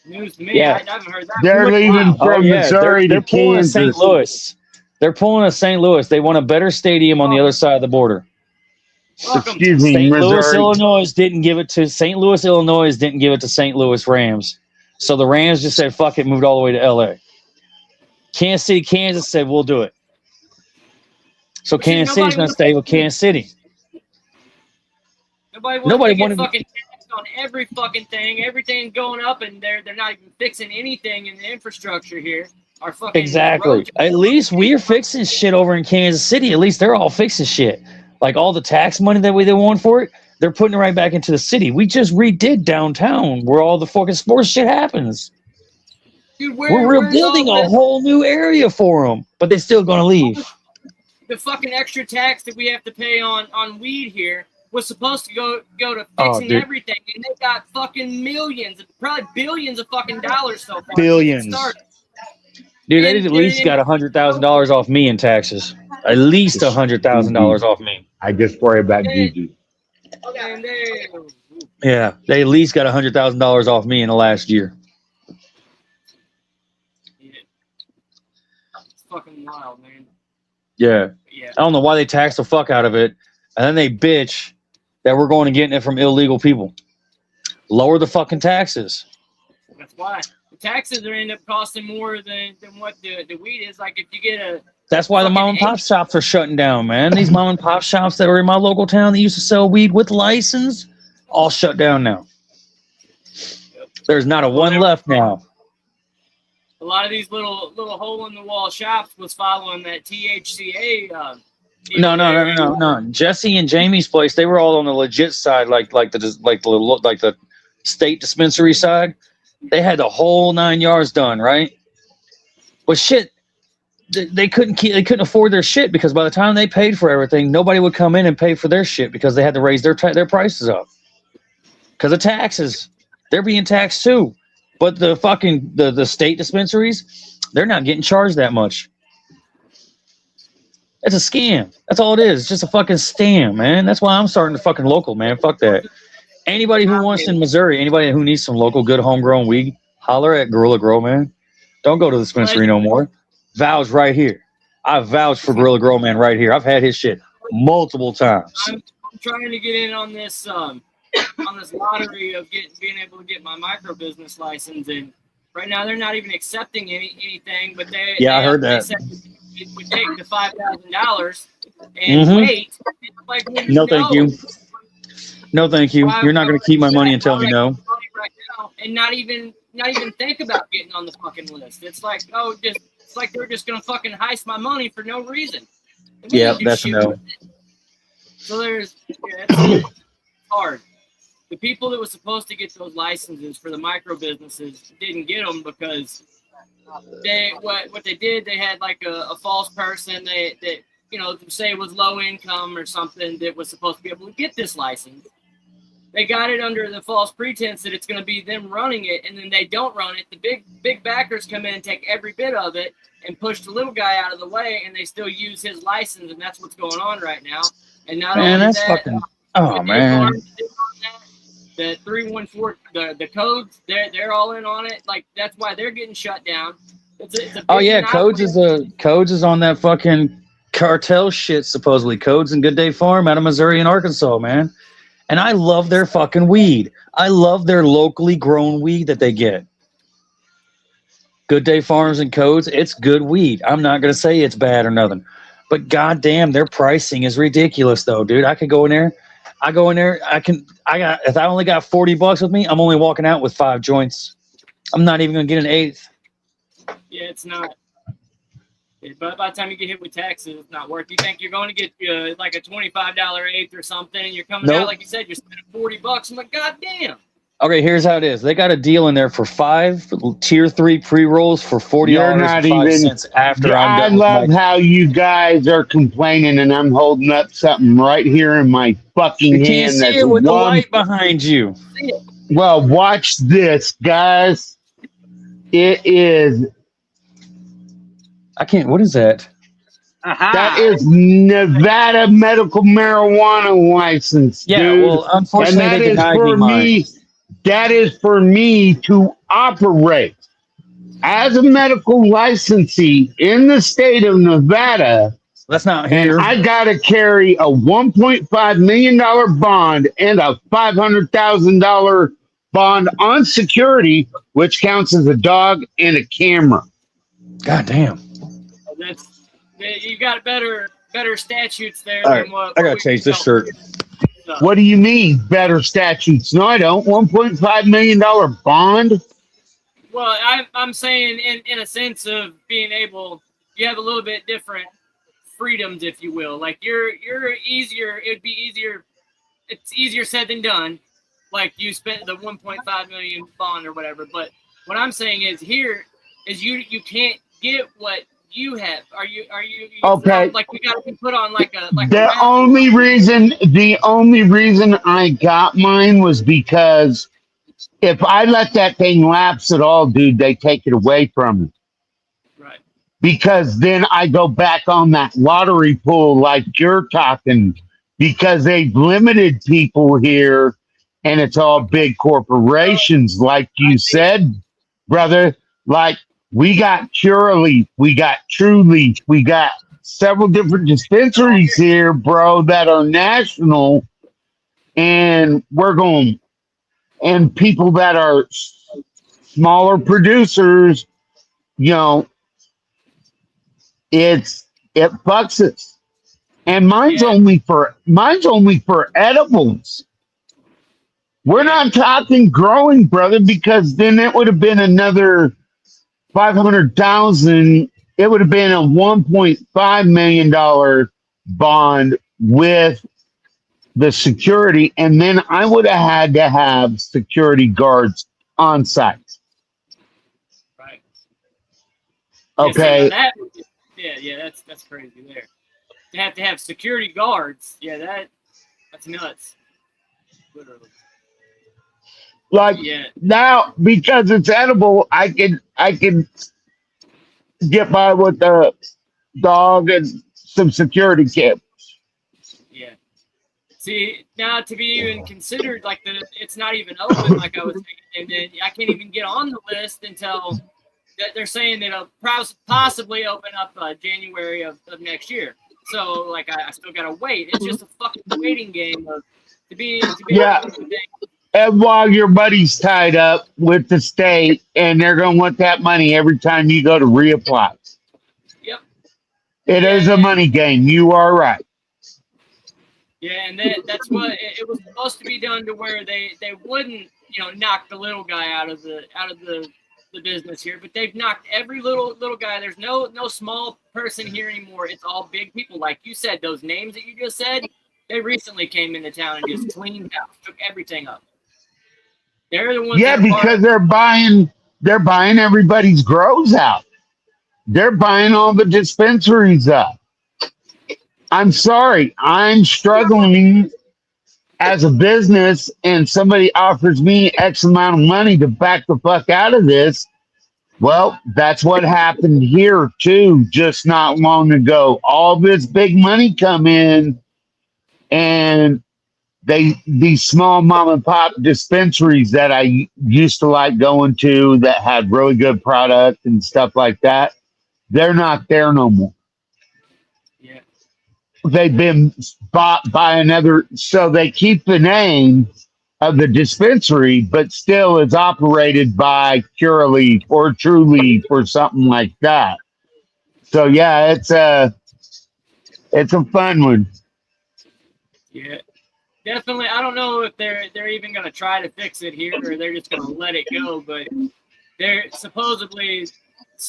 News to me. Yeah. I haven't heard that. They're leaving from Missouri they're to pulling Kansas. St. Louis. They're pulling a St. Louis. They want a better stadium on the other side of the border. Welcome. Excuse me, St. Louis, Missouri. Illinois didn't give it to St. Louis, Illinois didn't give it to St. Louis Rams. So the Rams just said, fuck it, moved all the way to LA. Kansas City, Kansas said, we'll do it. So Kansas City's going to stay with Kansas City. Nobody wanted fucking taxed on every fucking thing. Everything's going up, and they're not even fixing anything in the infrastructure here. Our fucking Exactly. roads- At least we're fixing shit over in Kansas City. At least they're all fixing shit. Like all the tax money that they want for it, they're putting it right back into the city. We just redid downtown where all the fucking sports shit happens. Dude, We're rebuilding a whole new area for them, but they're still going to leave. The fucking extra tax that we have to pay on weed here was supposed to go to Oh, fixing dude. everything, and they got fucking millions, probably billions of fucking dollars so far. Billions. Dude, they at least got $100,000 off me in taxes. At least $100,000 off me. I just worry about Gigi. And they, Yeah, they at least got $100,000 off me in the last year. it's fucking wild, man. Yeah. Yeah. I don't know why they tax the fuck out of it, and then they bitch that we're going to getting it from illegal people. Lower the fucking taxes. That's why the taxes are end up costing more than what the weed is. Like if you get a That's why the mom and pop shops are shutting down, man. These mom and pop shops that were in my local town that used to sell weed with license, all shut down now. There's not a one left now. a lot of these little hole in the wall shops was following that THCA. No. Jesse and Jamie's place, they were all on the legit side, like the state dispensary side. They had the whole 9 yards done, right? But shit, they couldn't afford their shit because by the time they paid for everything, nobody would come in and pay for their shit because they had to raise their prices up because of taxes. They're being taxed too. But the fucking the state dispensaries, they're not getting charged that much. It's a scam. That's all it is. It's just a fucking scam, man. That's why I'm starting to fucking local, man. Fuck that. Anybody who wants in Missouri, anybody who needs some local good homegrown weed, holler at Gorilla Grow, man. Don't go to the dispensary no more. Vouch right here. I vouch for Gorilla Grow, man, right here. I've had his shit multiple times. I'm trying to get in on this lottery of being able to get my micro business license, and right now they're not even accepting anything. But I heard that. They said it would take the $5,000 and wait. Like, No, thank you. No, thank you. You're not going to keep my money and tell me no. Right now, and not even think about getting on the fucking list. It's like, it's like they're just going to fucking heist my money for no reason. Yeah, that's a no. So it's hard. The people that were supposed to get those licenses for the micro businesses didn't get them because what they did, they had like a false person that say was low income or something that was supposed to be able to get this license. They got it under the false pretense that it's going to be them running it, and then they don't run it. The big backers come in and take every bit of it and push the little guy out of the way, and they still use his license, and that's what's going on right now. And not only that's that, fucking. Oh man. The 314, the codes, they're all in on it. Like that's why they're getting shut down. It's a Oh yeah, busy Codes is on that fucking cartel shit supposedly. Codes and Good Day Farm out of Missouri and Arkansas, man. And I love their fucking weed. I love their locally grown weed that they get. Good Day Farms and Codes, it's good weed. I'm not gonna say it's bad or nothing, but goddamn, their pricing is ridiculous, though, dude. I could go in there. I go in there. If I only got $40 with me, I'm only walking out with 5 joints. I'm not even gonna get an eighth. Yeah, it's not. But by the time you get hit with taxes, it's not worth. You think you're going to get like a $25 eighth or something, and you're coming out like you said, you're spending $40. I'm like, goddamn. Okay, here's how it is. They got a deal in there for 5 tier 3 pre-rolls for $40.05 after I'm done. I love how you guys are complaining, and I'm holding up something right here in my fucking hand. You can't see it with the light behind you. Well, watch this, guys. It is. I can't. What is that? Aha. That is Nevada medical marijuana license. Yeah, dude. well, unfortunately, and that they is denied for me. That is for me to operate as a medical licensee in the state of Nevada. That's not here. I got to carry a $1.5 million bond and a $500,000 bond on security, which counts as a dog and a camera. God damn. You got better statutes there All than right, what I gotta change this shirt. What do you mean better statutes? No, I don't. $1.5 million bond. Well, I'm saying in a sense of being able, you have a little bit different freedoms, if you will. Like you're easier. It'd be easier. It's easier said than done. Like you spent the 1.5 million bond or whatever. But what I'm saying is here is you can't get what you have. Are you okay? Like we got to be put on the only reason I got mine was because if I let that thing lapse at all, dude, they take it away from me. Right. Because then I go back on that lottery pool like you're talking, because they've limited people here and it's all big corporations, like you said, brother. Like we got Curaleaf, we got True Leaf, we got several different dispensaries here, bro, that are national, and we're going, and people that are smaller producers, you know, it fucks us. And mine's only for edibles. We're not talking growing, brother, because then it would have been another 500,000. It would have been a $1.5 million bond with the security, and then I would have had to have security guards on site. Right. Okay. That's crazy there. You have to have security guards. Yeah, that's nuts. Literally. Like now, because it's edible, I can get by with the dog and some security cameras. Yeah. See, now to be even considered, like it's not even open, like I was saying, and then I can't even get on the list until they're saying that it'll possibly open up January of next year. So like I still gotta wait. It's just a fucking waiting game to be yeah. And while your buddy's tied up with the state, and they're going to want that money every time you go to reapply. Yep. It is a money game. You are right. Yeah, and that's what it was supposed to be done, to where they wouldn't, knock the little guy out of the business here, but they've knocked every little guy. There's no small person here anymore. It's all big people, like you said. Those names that you just said, they recently came into town and just cleaned house, took everything up. They're the ones. Yeah, because they're buying everybody's grows out. They're buying all the dispensaries up. I'm sorry, I'm struggling as a business, and somebody offers me X amount of money to back the fuck out of this. Well, that's what happened here too, just not long ago. All this big money come in, and these small mom and pop dispensaries that I used to like going to that had really good product and stuff like that, they're not there no more. Yeah. They've been bought by another, so they keep the name of the dispensary, but still is operated by Curaleaf or True Leaf or something like that. So yeah, it's a fun one. Yeah. Definitely. I don't know if they're even gonna try to fix it here or they're just gonna let it go, but they're supposedly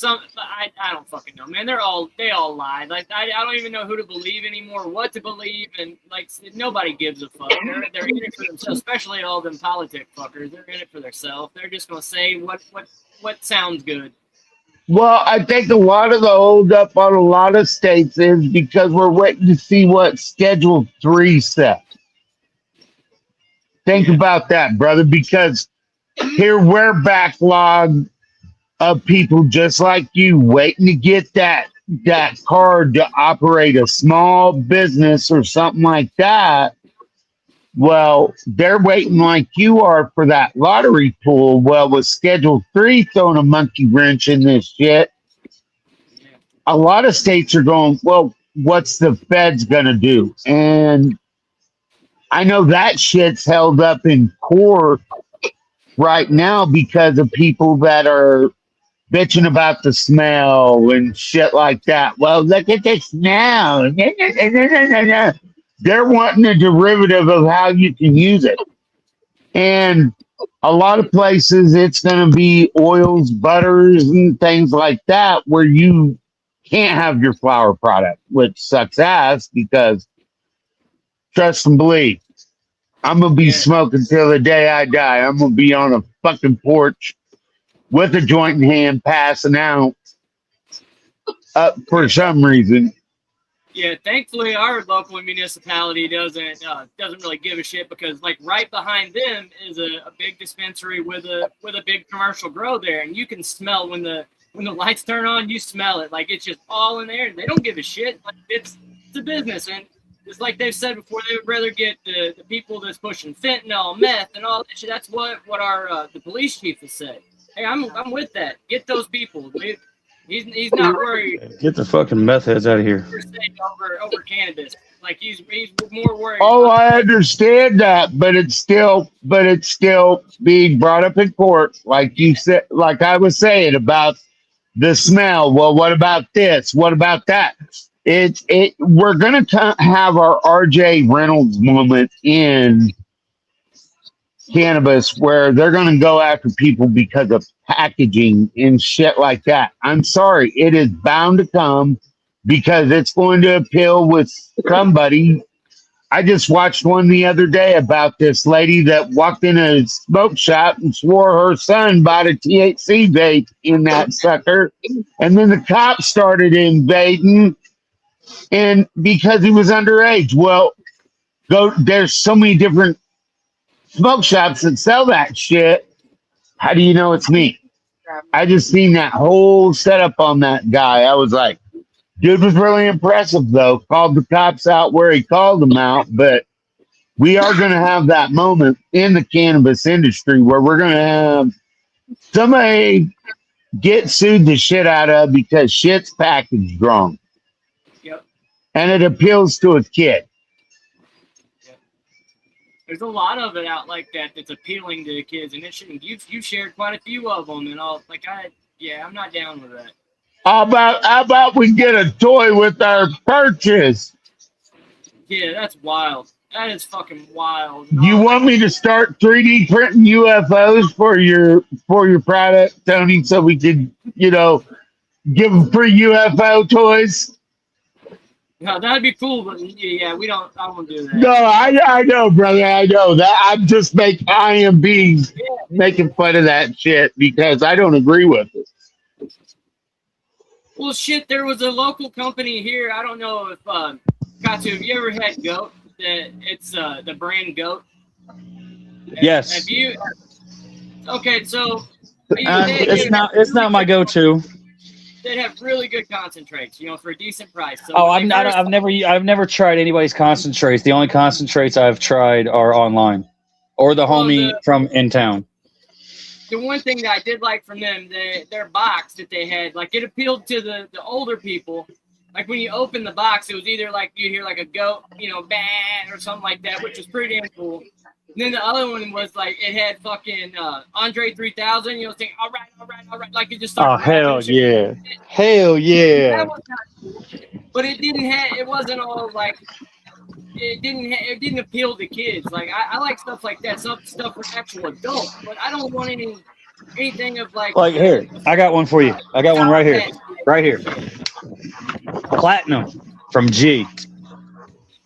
I don't fucking know, man. They all lie. Like I don't even know who to believe anymore, what to believe, and like nobody gives a fuck. They're in it for themselves, especially all them politic fuckers. They're in it for themselves. They're just gonna say what sounds good. Well, I think a lot of the hold up on a lot of states is because we're waiting to see what Schedule 3 says. Think about that, brother, because here we're backlogged of people just like you waiting to get that card to operate a small business or something like that. Well, they're waiting like you are for that lottery pool. Well, with Schedule 3 throwing a monkey wrench in this shit, a lot of states are going, well, what's the feds going to do? And I know that shit's held up in court right now because of people that are bitching about the smell and shit like that. Well, look at the smell. They're wanting a derivative of how you can use it. And a lot of places it's going to be oils, butters, and things like that where you can't have your flower product, which sucks ass because trust and believe, I'm going to be smoking till the day I die. I'm going to be on a fucking porch with a joint in hand passing out for some reason. Yeah, thankfully our local municipality doesn't really give a shit because like right behind them is a big dispensary with a big commercial grow there, and you can smell when the lights turn on, you smell it like it's just all in there, and they don't give a shit. Like it's a business, and it's like they've said before, they would rather get the people that's pushing fentanyl, meth, and all that shit. That's what our the police chief has said. Hey, I'm with that. Get those people. He's not worried. Get the fucking meth heads out of here. Over cannabis. Like he's more worried. Oh, I understand that, but it's still being brought up in court, like you said, like I was saying about the smell. Well, what about this? What about that? We're gonna have our R.J. Reynolds moment in cannabis where they're going to go after people because of packaging and shit like that. I'm sorry, it is bound to come because it's going to appeal with somebody. I just watched one the other day about this lady that walked in a smoke shop and swore her son bought a THC vape in that sucker, and then the cops started invading, and because he was underage. Well, there's so many different smoke shops that sell that shit. How do you know it's me? I just seen that whole setup on that guy. I was like, dude was really impressive though. Called the cops out where he called them out, but we are going to have that moment in the cannabis industry where we're going to have somebody get sued the shit out of because shit's packaged wrong. Yep. And it appeals to a kid. There's a lot of it out like that that's appealing to the kids, and it shouldn't. You've shared quite a few of them, and all. Like I'm not down with that. How about we get a toy with our purchase? Yeah, that's wild. That is fucking wild. You want me to start 3D printing UFOs for your product, Tony, so we can, give them free UFO toys? No, that'd be cool, but yeah, I won't do that. No, I know, brother. I know that. I am making fun of that shit because I don't agree with it. Well, shit, there was a local company here. I don't know if have you ever had goat? It's the brand goat. Yes. Have you? Okay, so It's not my go-to. they'd have really good concentrates, you know, for a decent price. So Oh, I've never tried anybody's concentrates. The only concentrates I've tried are online, or the homie from in town. The one thing that I did like from them, their box that they had, like it appealed to the older people. Like when you open the box, it was either like you hear like a goat, you know, bang or something like that, which was pretty damn cool. And then the other one was like it had fucking Andre 3000, you know, saying all right, like it just started. Oh hell yeah, hell yeah! That was kind of cool. But it didn't have, it wasn't all like it didn't appeal to kids. Like I like stuff like that, some stuff for actual adults, but I don't want anything of like here. I got one for you. I got one right here. Platinum from G.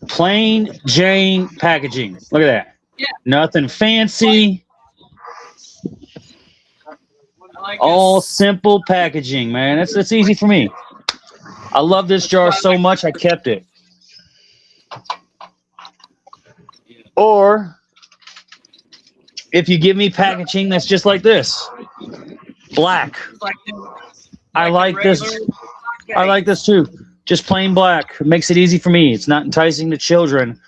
Plain Jane packaging. Look at that. Yeah. Nothing fancy. Like all simple packaging, man. That's easy for me. I love this jar so much I kept it. Or if you give me packaging that's just like this, black. I like this. I like this too. Just plain black. It makes it easy for me. It's not enticing to children.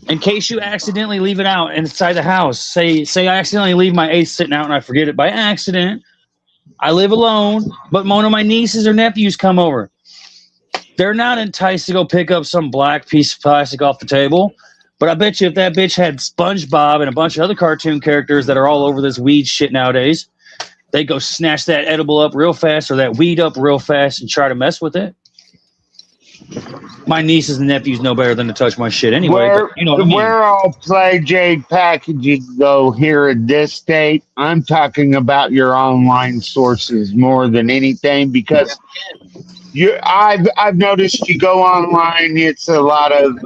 In case you accidentally leave it out inside the house, say I accidentally leave my ace sitting out and I forget it by accident. I live alone, but one of my nieces or nephews come over. They're not enticed to go pick up some black piece of plastic off the table. But I bet you if that bitch had SpongeBob and a bunch of other cartoon characters that are all over this weed shit nowadays, they go snatch that edible up real fast or that weed up real fast and try to mess with it. My nieces and nephews know better than to touch my shit anyway. But you know what I mean. We're all Play Jade packaging though here in this state. I'm talking about your online sources more than anything because I've noticed you go online, it's a lot of,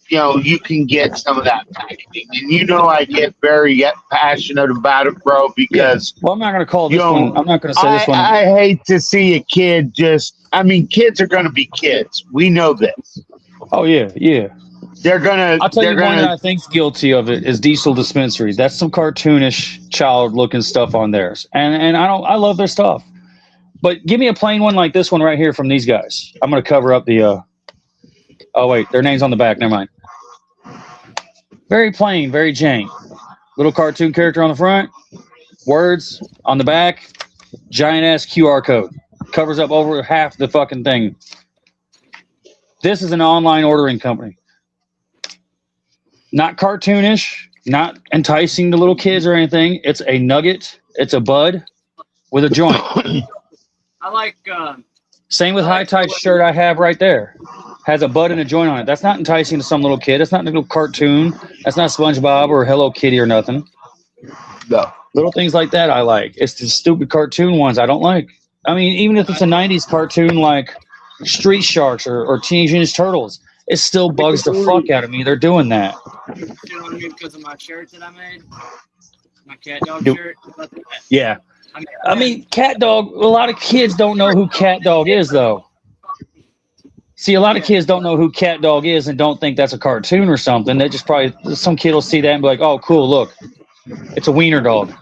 you know, you can get some of that packaging. And you know I get very passionate about it, bro, because... Well, I'm not going to call this one... I'm not going to say this one... I hate to see a kid just... I mean, kids are going to be kids. We know this. Oh, yeah, yeah. They're going to... I'll tell you one that I think's guilty of it is Diesel Dispensary. That's some cartoonish, child-looking stuff on theirs. And I love their stuff. But give me a plain one like this one right here from these guys. I'm going to cover up the... Oh, wait, their name's on the back. Never mind. Very plain, very Jane. Little cartoon character on the front, words on the back, giant-ass QR code. Covers up over half the fucking thing. This is an online ordering company. Not cartoonish, not enticing to little kids or anything. It's a nugget. It's a bud with a joint. I like... Same with High Tide shirt I have right there. Has a bud and a joint on it. That's not enticing to some little kid. That's not a little cartoon. That's not SpongeBob or Hello Kitty or nothing. No. Little things like that I like. It's the stupid cartoon ones I don't like. I mean, even if it's a 90s cartoon like Street Sharks or Teenage Mutant Ninja Turtles, it still bugs the fuck out of me. They're doing that. Because of my shirt that I made. My cat dog shirt. Yeah. I mean, Cat Dog, a lot of kids don't know who Cat Dog is, though. See, a lot of kids don't know who Cat Dog is and don't think that's a cartoon or something. They just probably, some kid will see that and be like, oh, cool, look. It's a wiener dog.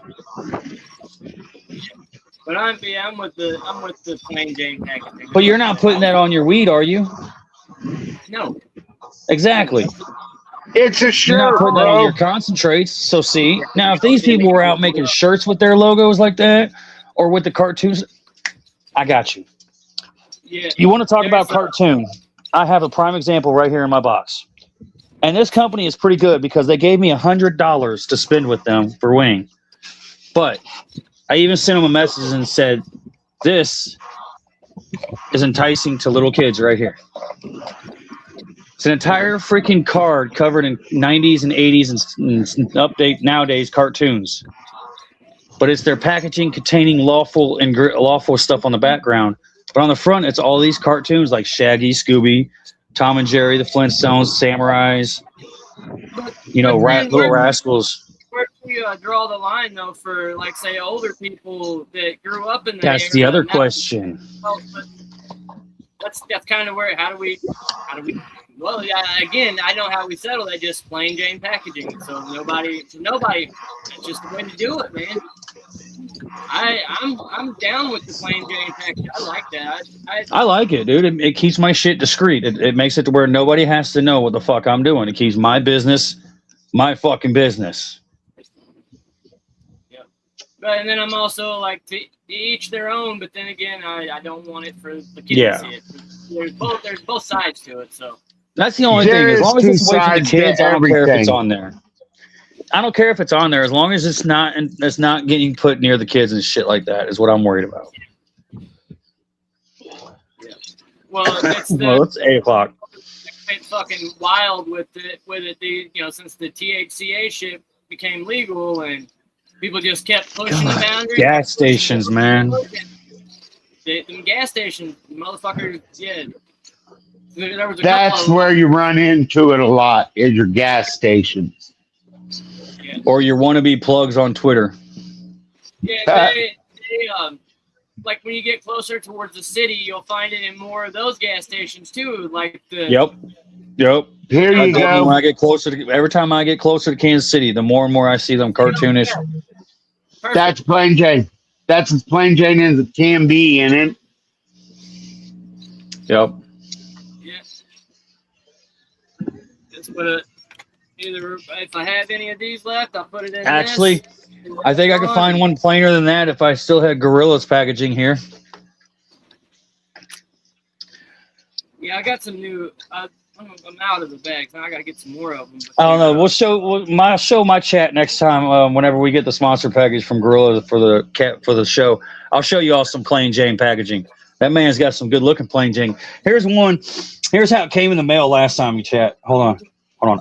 But I'm with the plain Jane packaging. But you're not putting that on your weed, are you? No. Exactly. It's a shirt, you're not putting that on your concentrates. So see, now if these people were out making shirts with their logos like that, or with the cartoons, I got you. Yeah. You want to talk about cartoon? I have a prime example right here in my box. And this company is pretty good because they gave me $100 to spend with them for Wing. But I even sent them a message and said, this is enticing to little kids right here. It's an entire freaking card covered in 90s and 80s and update nowadays cartoons. But it's their packaging containing lawful stuff on the background. But on the front, it's all these cartoons like Shaggy, Scooby, Tom and Jerry, the Flintstones, Samurais, Little Rascals. Where do you draw the line, though, for, like, say, older people that grew up in the That's the other question. That's kind of where, how do we, well, again, I know how we settle that, just plain Jane packaging. So nobody, that's just the way to do it, man. I'm down with the plain Jane package. I like that. I like it, dude. It keeps my shit discreet. It makes it to where nobody has to know what the fuck I'm doing. It keeps my business, my fucking business. Yeah. But and then I'm also like to each their own. But then again, I don't want it for the kids to see it. There's both sides to it. So that's the only thing. As long as it's away from the kids, I don't care if it's on there. I don't care if it's on there as long as it's not getting put near the kids and shit like that is what I'm worried about. Yeah. Well, it's 8 o'clock. It's fucking wild with it. Since the THCA shit became legal and people just kept pushing the boundaries. Gas stations, man. The gas stations, motherfuckers. Yeah. That's where you run into it a lot. Is your gas stations. Or your wannabe plugs on Twitter. Yeah, they like when you get closer towards the city, you'll find it in more of those gas stations too. Like the Yep. Here you go. When I get every time I get closer to Kansas City, the more and more I see them cartoonish. Perfect. That's plain Jane. That's as plain Jane as it can be in it. Yep. Yeah. That's what. Either if I have any of these left, I'll put it in. Actually, I think I could find one plainer than that if I still had Gorilla's packaging here. Yeah, I got some new. I'm out of the bags. Now I gotta get some more of them. I don't know. We'll show my chat next time. Whenever we get the sponsor package from Gorilla for the show, I'll show you all some plain Jane packaging. That man's got some good looking plain Jane. Here's one. Here's how it came in the mail last time you chat. Hold on.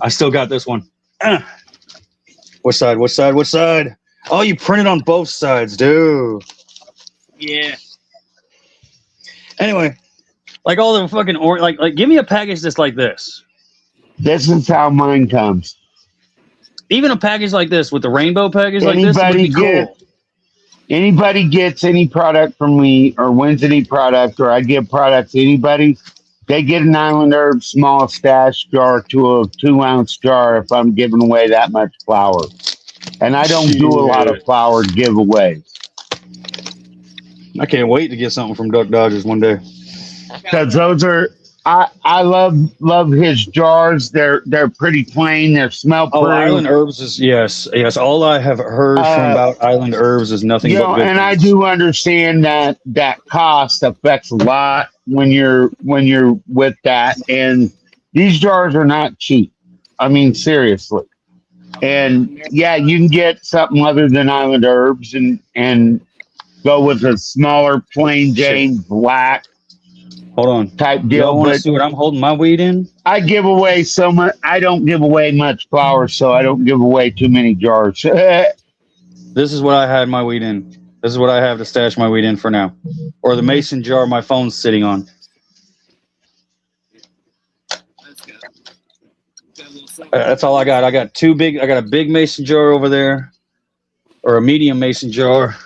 I still got this one. What side? Oh, you printed on both sides, dude. Yeah. Anyway, like all the fucking like give me a package that's like this. This is how mine comes. Even a package like this with the rainbow package like this would be cool. Anybody gets any product from me or wins any product or I give product to anybody, they get an Island Herb small stash jar to a 2-ounce jar if I'm giving away that much flour. And I don't do a lot of flour giveaways. I can't wait to get something from Duck Dodgers one day. Because those are, I love his jars. They're pretty plain. They're smell pretty. Oh, Island Herbs is yes. All I have heard from about Island Herbs is nothing but good and things. I do understand that cost affects a lot when you're with that. And these jars are not cheap. I mean, seriously. And yeah, you can get something other than Island Herbs and go with a smaller plain Jane black. Hold on. Type deal. Y'all want to see what I'm holding my weed in? I give away so much. I don't give away much flour, so I don't give away too many jars. This is what I had my weed in. This is what I have to stash my weed in for now. Or the mason jar my phone's sitting on. That's all I got. I got a big mason jar over there. Or a medium mason jar.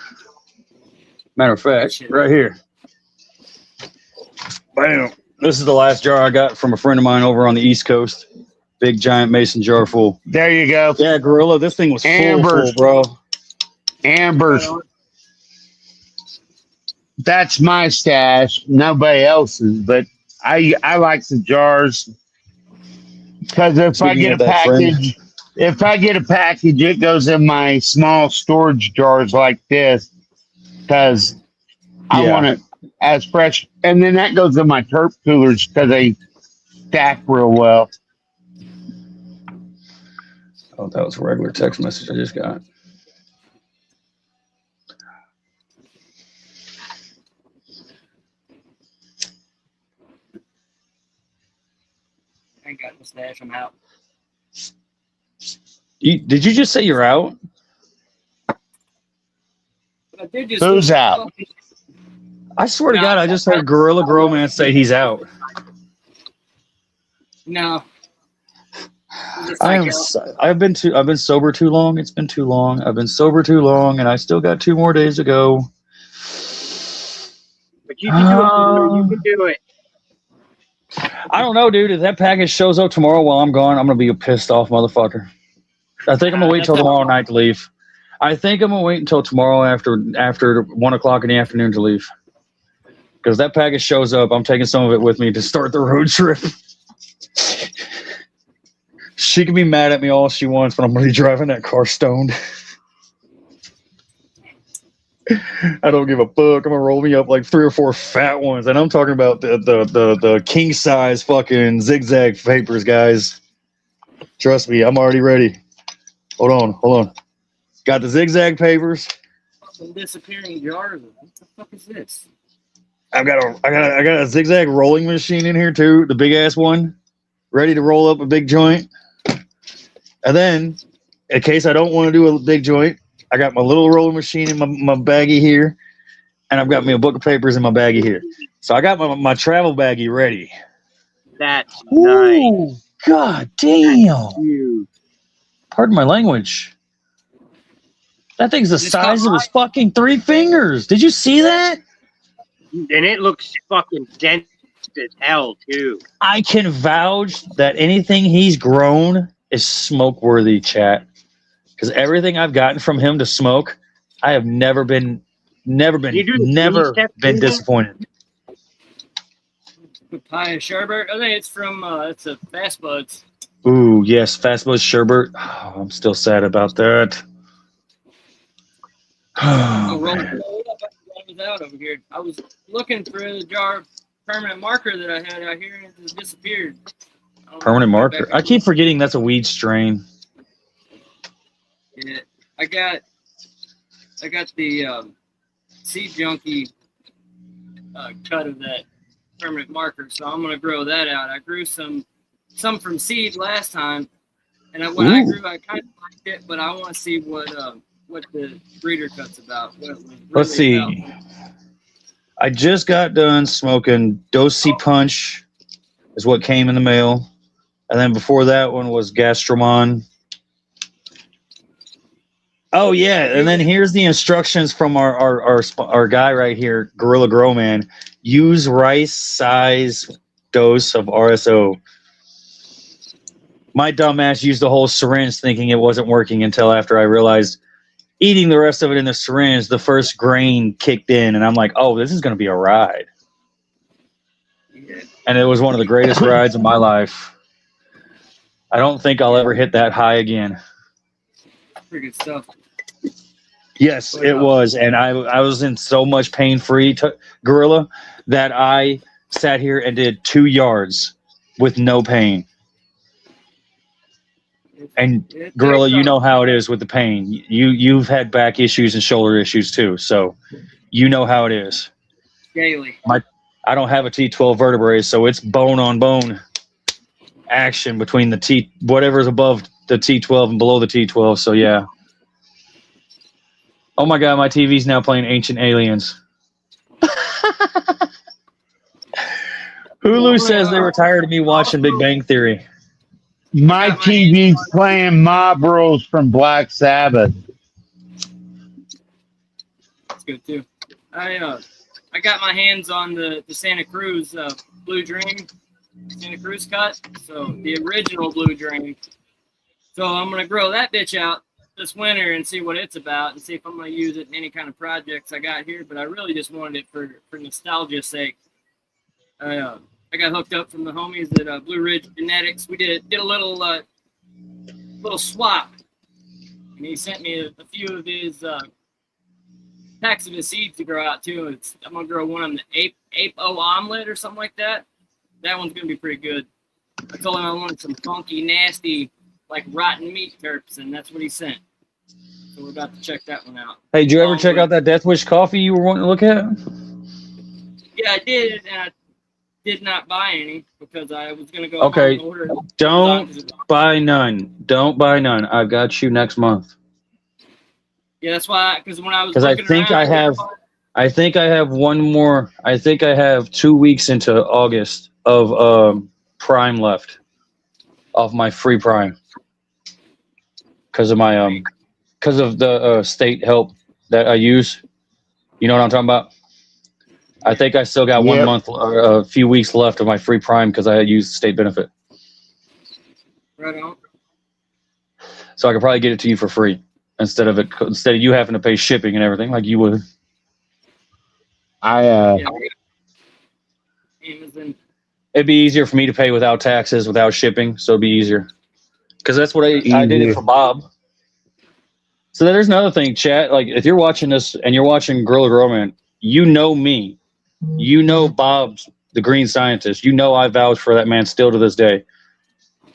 Matter of fact, right here. Bam. This is the last jar I got from a friend of mine over on the East Coast. Big giant mason jar full. There you go. Yeah, Gorilla. This thing was full, bro. Ambers. That's my stash. Nobody else's, but I like the jars because if I get a package, it goes in my small storage jars like this because I want it as fresh, and then that goes in my terp coolers because they stack real well. Oh, that was a regular text message I just got. I ain't got the stash. I'm out. Did you just say you're out? Who's out? I swear to God, I just heard Gorilla Grow Man say he's out. No. I've been sober too long. It's been too long. I've been sober too long, and I still got 2 more days to go. But you can do it. You can do it. I don't know, dude. If that package shows up tomorrow while I'm gone, I'm gonna be a pissed off motherfucker. I think I'm gonna wait till tomorrow night to leave. I think I'm gonna wait until tomorrow after 1 o'clock in the afternoon to leave. Because that package shows up, I'm taking some of it with me to start the road trip. She can be mad at me all she wants, but I'm gonna be driving that car stoned. I don't give a fuck. I'm gonna roll me up like 3 or 4 fat ones, and I'm talking about the king size fucking zigzag papers, guys. Trust me, I'm already ready. Hold on. Got the zigzag papers. Fucking disappearing jars. What the fuck is this? I got a zigzag rolling machine in here too, the big ass one, ready to roll up a big joint. And then, in case I don't want to do a big joint, I got my little rolling machine in my baggie here, and I've got me a book of papers in my baggie here. So I got my travel baggie ready. That's Ooh, nice. God damn. Huge. Pardon my language. That thing's the size of his fucking 3 fingers. Did you see that? And it looks fucking dense as hell, too. I can vouch that anything he's grown is smoke worthy, chat. Because everything I've gotten from him to smoke, I have never been disappointed. Papaya sherbet. I think it's from it's a Fast Buds. Ooh, yes, Fast Buzz sherbet. Oh, I'm still sad about that. Oh, roll it up. I was out over here. I was looking for the jar of permanent marker that I had out here, and it just disappeared. Permanent marker. I keep forgetting that's a weed strain. Yeah, I got the Seed Junkie cut of that permanent marker, so I'm gonna grow that out. I grew some from seed last time, and when I grew, I kind of liked it, but I want to see what the breeder cut's about. What it was really Let's see. about. I just got done smoking Dosey Punch, is what came in the mail, and then before that one was Gastromon. Oh yeah, and then here's the instructions from our guy right here, Gorilla Grow Man. Use rice size dose of RSO. My dumbass used the whole syringe thinking it wasn't working until after I realized eating the rest of it in the syringe, the first grain kicked in, and I'm like, oh, this is going to be a ride. And it was one of the greatest rides of my life. I don't think I'll ever hit that high again. Pretty good stuff. Yes, it was, and I was in so much pain-free gorilla that I sat here and did 2 yards with no pain. And gorilla, you know how it is with the pain. You've had back issues and shoulder issues too, so you know how it is. Daily. I don't have a T12 vertebrae, so it's bone on bone action between the whatever's above the T12 and below the T12. So yeah. Oh my God, my TV's now playing Ancient Aliens. Hulu says they were tired of me watching Big Bang Theory. My TV's playing Mob Rules from Black Sabbath. That's good too. I got my hands on the Santa Cruz Blue Dream Santa Cruz cut, so the original Blue Dream. So I'm gonna grow that bitch out this winter and see what it's about and see if I'm gonna use it in any kind of projects I got here. But I really just wanted it for nostalgia's sake. I got hooked up from the homies at Blue Ridge Genetics. We did a little swap, and he sent me a few of his packs of his seeds to grow out too. I'm gonna grow one on the ape-o omelet or something like that. That one's gonna be pretty good. I told him I wanted some funky, nasty, like rotten meat terps, and that's what he sent. So we're about to check that one out. Hey, did you ever check out that Death Wish coffee you were wanting to look at? Yeah, I did, and I did not buy any because I was going to go Okay, and order. don't buy none. Don't buy none. I've got you next month. Yeah, that's why. Because when I was I think I have one more. I think I have 2 weeks into August of Prime left, of my free Prime, because of my because of the state help that I use. You know what I'm talking about? I think I still got 1 month or a few weeks left of my free Prime because I used state benefit. Right on. So I could probably get it to you for free. instead of you having to pay shipping and everything like you would. Yeah, Amazon. It'd be easier for me to pay without taxes, without shipping, so it'd be easier. Because that's what I did it for Bob. So there's another thing, chat. Like, if you're watching this and you're watching Gorilla Grow Man, you know me. You know Bob's the green scientist. You know I vouch for that man still to this day.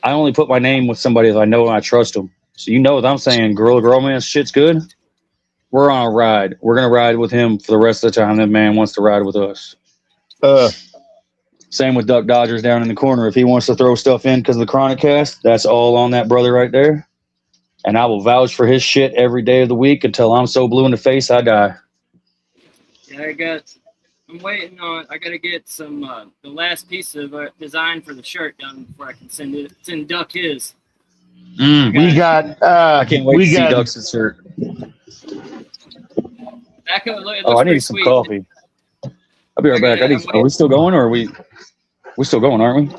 I only put my name with somebody that I know and I trust them. So you know what I'm saying. Gorilla Grow Man, shit's good. We're on a ride. We're going to ride with him for the rest of the time that man wants to ride with us. Same with Duck Dodgers down in the corner. If he wants to throw stuff in because of the Chronic Cast, that's all on that brother right there. And I will vouch for his shit every day of the week until I'm so blue in the face I die. Yeah, I'm waiting on. I gotta get some the last piece of design for the shirt done before I can send Duck his. We got. I can't wait to see Duck's shirt. I need some coffee. I'll be right back. Are we still going, or are we still going, aren't we?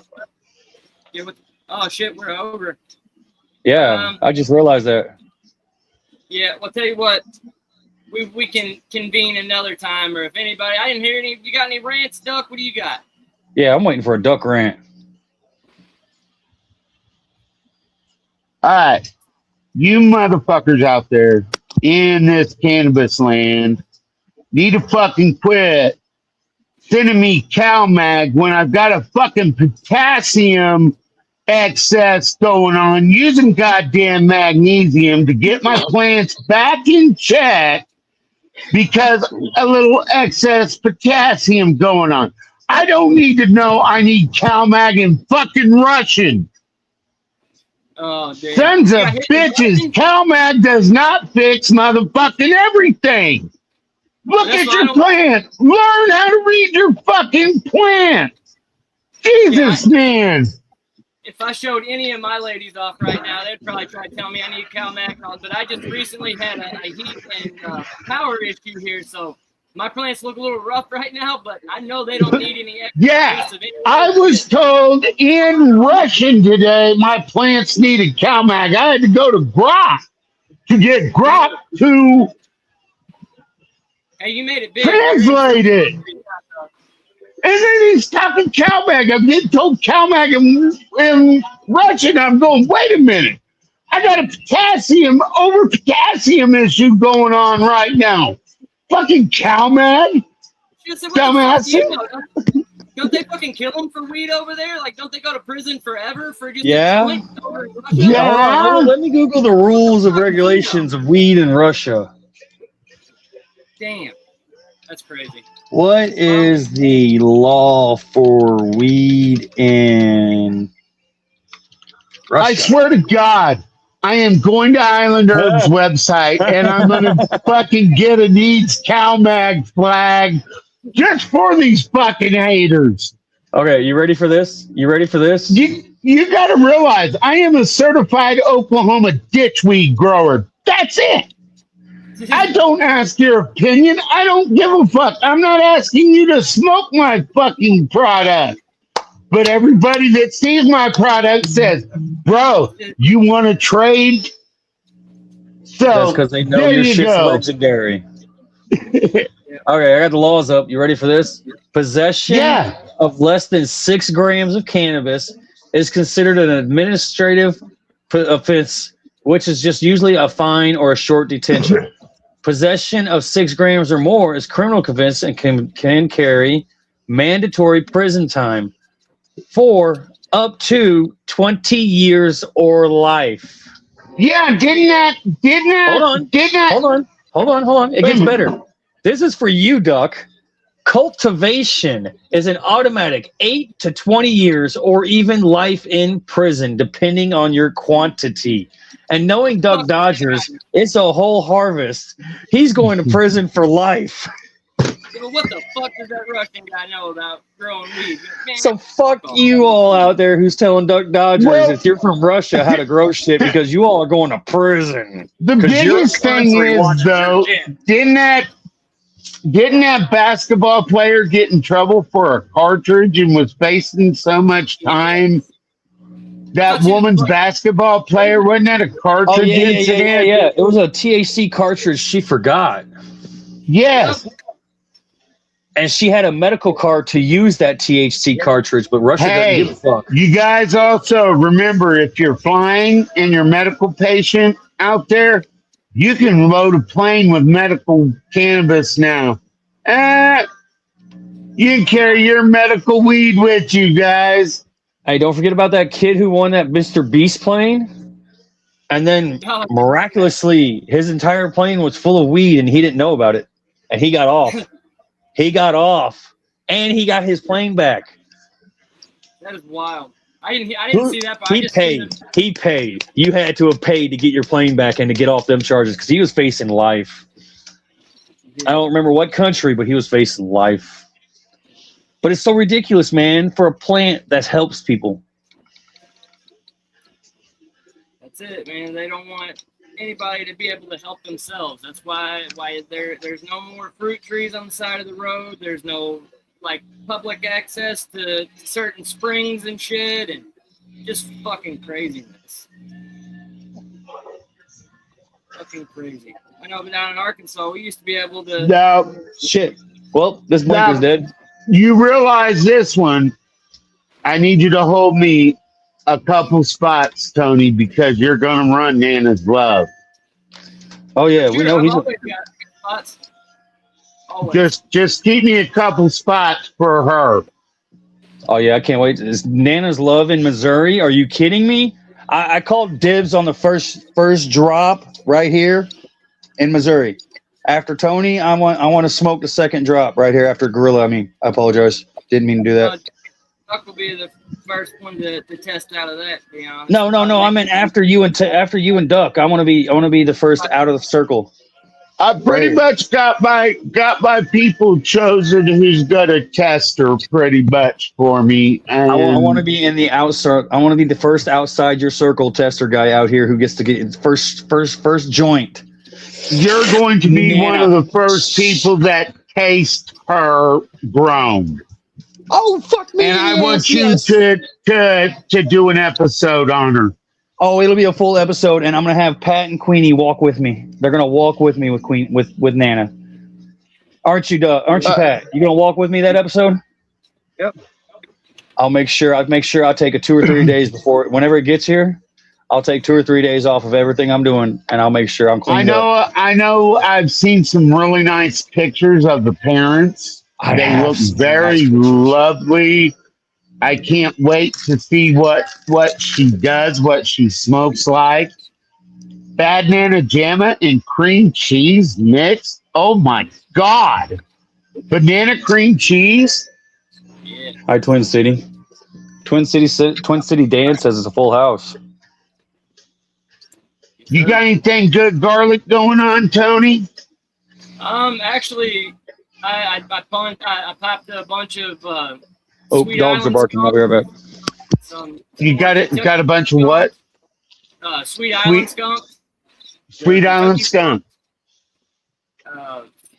Yeah. Oh shit, we're over. Yeah, I just realized that. Yeah, well, tell you what, we can convene another time, or if anybody, I didn't hear any. You got any rants, Duck? What do you got? Yeah, I'm waiting for a duck rant. All right, you motherfuckers out there in this cannabis land need to fucking quit sending me CalMag when I've got a fucking potassium excess going on, using goddamn magnesium to get my plants back in check because a little excess potassium going on. I don't need to know I need CalMag in fucking Russian. Oh, damn. Sons of bitches, CalMag does not fix motherfucking everything. Look at your plant. Learn how to read your fucking plant. Jesus, man. If I showed any of my ladies off right now, they'd probably try to tell me I need CalMag, but I just recently had a heat and power issue here, so my plants look a little rough right now, but I know they don't need any extra. Yeah, I was told in Russian today my plants needed CalMag. I had to go to Grok to get Grok to you made it big. Translate it. And then he's talking CalMag. I'm getting told CalMag in Russian. I'm going, wait a minute. I got a potassium issue going on right now. Fucking CalMag? Dumbass. Don't they fucking kill them for weed over there? Like, don't they go to prison forever for just Yeah. Let me Google the rules of regulations of weed in Russia. Damn. That's crazy. What is the law for weed in Russia? I swear to God, I am going to Island Herb's website and I'm going to fucking get a needs CalMag flag just for these fucking haters. Okay, you ready for this? You got to realize I am a certified Oklahoma ditchweed grower. That's it. I don't ask your opinion. I don't give a fuck. I'm not asking you to smoke my fucking product. But everybody that sees my product says, bro, you want to trade? So that's because they know your shit's legendary. Okay, I got the laws up. You ready for this? Possession of less than 6 grams of cannabis is considered an administrative offense, which is just usually a fine or a short detention. Possession of 6 grams or more is criminal offense and can carry mandatory prison time for up to 20 years or life. Yeah, didn't that? Hold on. It gets better. This is for you, Duck. Cultivation is an automatic 8 to 20 years or even life in prison, depending on your quantity. And knowing Duck Dodgers, it's a whole harvest. He's going to prison for life. Yo, what the fuck does that Russian guy know about growing weed? Man, so fuck you all out there who's telling Duck Dodgers if you're from Russia how to grow shit because you all are going to prison. The biggest thing is, though, didn't that basketball player get in trouble for a cartridge and was facing so much time that Such a- woman's basketball player, wasn't that a cartridge Oh yeah. incident? It was a THC cartridge she forgot, Yes. and she had a medical card to use that THC cartridge, but Russia doesn't give a Hey, fuck. you guys also remember if you're flying and you're a medical patient out there, you can load a plane with medical cannabis now. Uh, you can carry your medical weed with you, guys. Hey, don't forget about that kid who won that Mr. Beast plane, and then Oh, miraculously his entire plane was full of weed, and he didn't know about it, and he got off. He got off, and he got his plane back. that is wild. I didn't see that, but I He just seen paid. the- He paid. You had to have paid to get your plane back and to get off them charges because he was facing life. I don't remember what country, but he was facing life. But it's so ridiculous, man, for a plant that helps people. That's it, man. They don't want anybody to be able to help themselves. That's why there's no more fruit trees on the side of the road. There's no like public access to certain springs and shit, and just fucking craziness. Fucking crazy. I know, but down in Arkansas, we used to be able to. Now, Shit. Well, this blinker's dead. you realize this one. I need you to hold me a couple spots, Tony, because you're going to run Nana's love. Oh yeah, we Dude, know I've he's. always got spots. Always. Just keep me a couple spots for her. Oh yeah, I can't wait. Is Nana's Love in Missouri? Are you kidding me? I called dibs on the first drop right here in Missouri. After Tony, I want to smoke the second drop right here after Gorilla. I apologize. Didn't mean to do that. Duck will be the first one to test out of that. To be honest. No. I meant after you and Duck. I want to be the first out of the circle. I pretty much got my people chosen who's gonna test her pretty much for me. And I want to be in the outside. I want to be the first outside your circle tester guy out here who gets to get first joint. you're going to be Nana. one of the first people that taste her grown. Oh fuck me! And I want you to do an episode on her. Oh, it'll be a full episode, and I'm gonna have Pat and Queenie walk with me. They're gonna walk with me with Nana. Aren't you, Pat? You gonna walk with me that episode? Yep. I'll make sure. I'll take a 2 or 3 days before. Whenever it gets here, I'll take 2 or 3 days off of everything I'm doing, and I'll make sure I'm cleaned up. I know. I've seen some really nice pictures of the parents. They look very lovely. I can't wait to see what she does, what she smokes like. Bad Nana Jamma and cream cheese mix. Oh my God. Banana cream cheese. Yeah. Hi, Twin City. Twin City Dan says it's a full house. You got anything good garlic going on, Tony? Actually, I popped a bunch of Oh, Sweet dogs are Island barking. I'll be right back. some You got it? Got a bunch of what? Sweet Island skunk. Sweet Island skunk.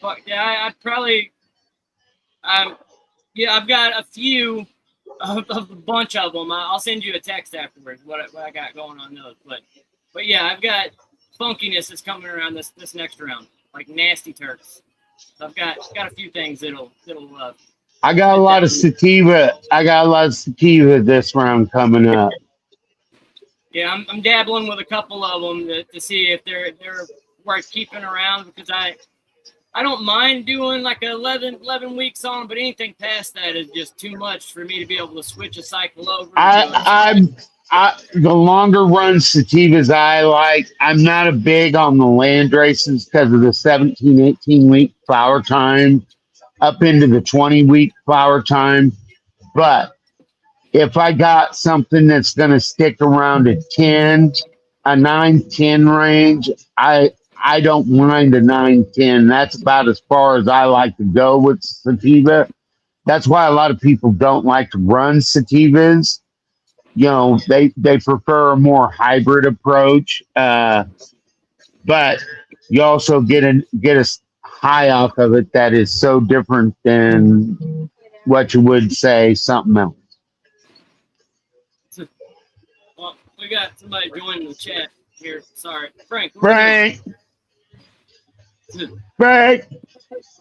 Fuck yeah, I've got a few of a bunch of them. I'll send you a text afterwards. What I got going on those, but yeah, I've got funkiness that's coming around this next round, like nasty Turks. So I've got a few things that'll I got a lot of sativa. This round coming up. Yeah, I'm dabbling with a couple of them to see if they're worth keeping around, because I don't mind doing like 11 weeks on, but anything past that is just too much for me to be able to switch a cycle over. The longer run sativas I like. I'm not a big on the land races because of the 17, 18 week flower time up into the 20-week flower time. But if I got something that's going to stick around a 9-10 range, I don't mind a 9-10. That's about as far as I like to go with sativa. That's why a lot of people don't like to run sativas. You know, they prefer a more hybrid approach. But you also get a high off of it that is so different than what you would say something else. Well, We got somebody joining the chat here. Sorry, Frank. Frank.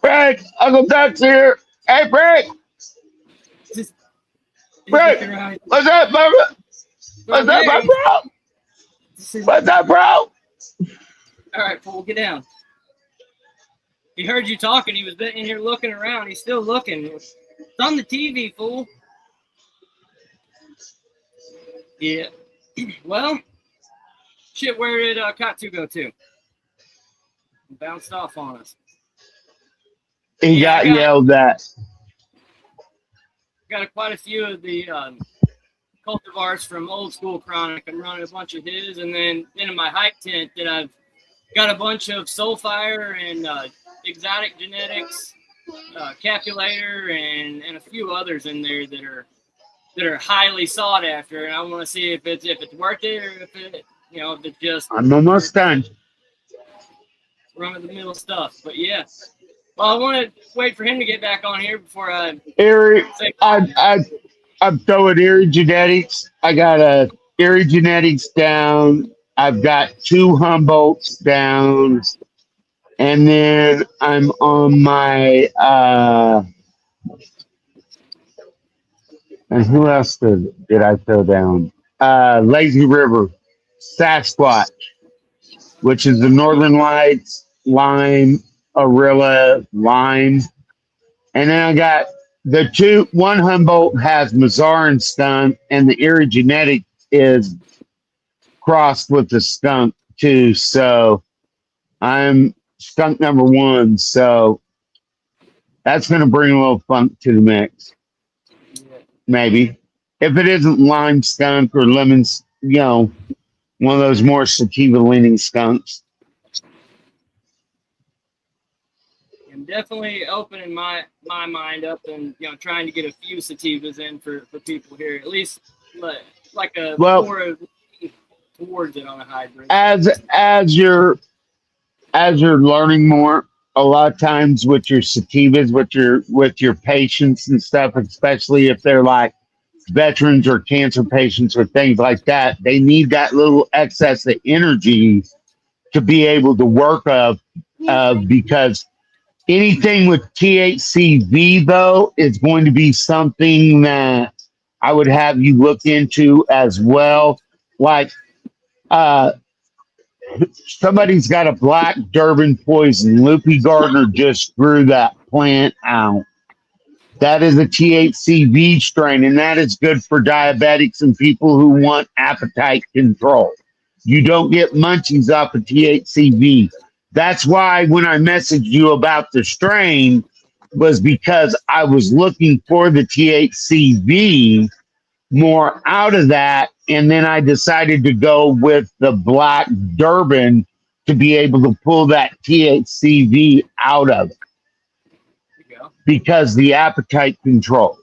Frank. Uncle Duck's here. Hey, Frank. Frank. What's up, brother? What's up, my bro? What's up, bro? All right, fool, get down. He heard you talking. He was in here looking around. He's still looking. It's on the TV, fool. Yeah. Well, shit, where did Katsu go to? He bounced off on us. He got yelled at. Got quite a few of the cultivars from Old School Chronic. I'm running a bunch of his, and then in my hype tent that I've got a bunch of Soulfire and Exotic Genetics, Capulator, and a few others in there that are highly sought after. And I want to see if it's worth it or if it's just. I'm almost done. Run of the mill stuff, but yeah. Well, I want to wait for him to get back on here before I. Erie, I'm throwing Erie Genetics. I got a Erie Genetics down. I've got 2 Humboldts down, and then I'm on my. And who else did I throw down? Lazy River, Sasquatch, which is the Northern Lights, Lime, Arilla, Lime. And then I got one Humboldt has Mazarin skunk, and the Erie Genetic is crossed with the skunk too. So I'm skunk number 1. So that's going to bring a little funk to the mix. Maybe. If it isn't lime skunk or lemons, one of those more sativa leaning skunks. I'm definitely opening my mind up and trying to get a few sativas in for people here, at least like a more towards it on a hybrid. As you're learning more, a lot of times with your sativas, with your patients and stuff, especially if they're like veterans or cancer patients or things like that, they need that little excess of energy to be able to work because anything with THCV though is going to be something that I would have you look into as well. Like somebody's got a black Durban poison. Loopy Gardner just grew that plant out. That is a THCV strain, and that is good for diabetics and people who want appetite control. You don't get munchies off of THCV. That's why when I messaged you about the strain was because I was looking for the THCV more out of that, and then I decided to go with the black Durban to be able to pull that THCV out of it. Because the appetite control.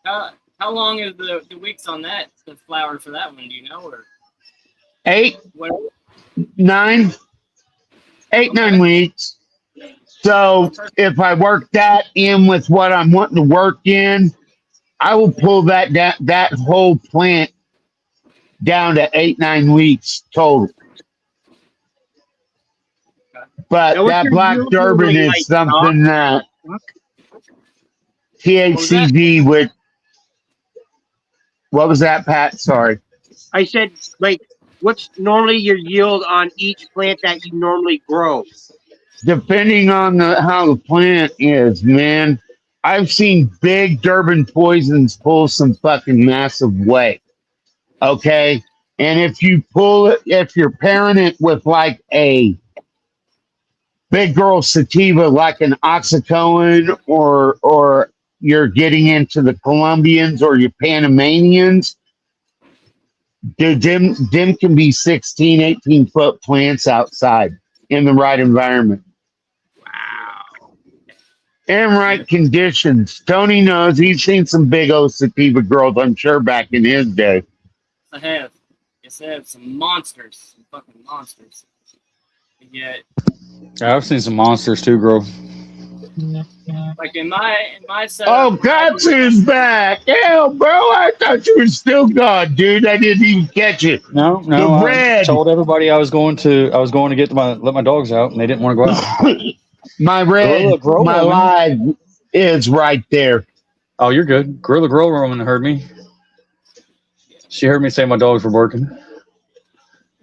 How long is the weeks on that, the flower for that one, do you know? Or 8, what? 9 weeks. So if I work that in with what I'm wanting to work in, I will pull that whole plant down to 8-9 weeks total. But that black Durban is something that THCV would. What was that, Pat? Sorry. I said, what's normally your yield on each plant that you normally grow? Depending on how the plant is, man. I've seen big Durban poisons pull some fucking massive weight. Okay? And if you're pairing it with like a big girl sativa like an oxycoin or you're getting into the Colombians or your Panamanians, dude, them can be 16, 18-foot plants outside in the right environment. Wow. And right conditions. Tony knows he's seen some big old sativa girls, I'm sure, back in his day. I have. Yes, I have some monsters. Some fucking monsters. And yet. I've seen some monsters too, girl. Like in my setup. Oh, Katsu's back. Hell, bro, I thought you were still gone, dude. I didn't even catch it. No, The I red. told everybody I was going to let my dogs out, and they didn't want to go out. My red, Gorilla Grow my Woman. live is right there. Oh, you're good. Gorilla Grow Woman heard me. She heard me say my dogs were barking.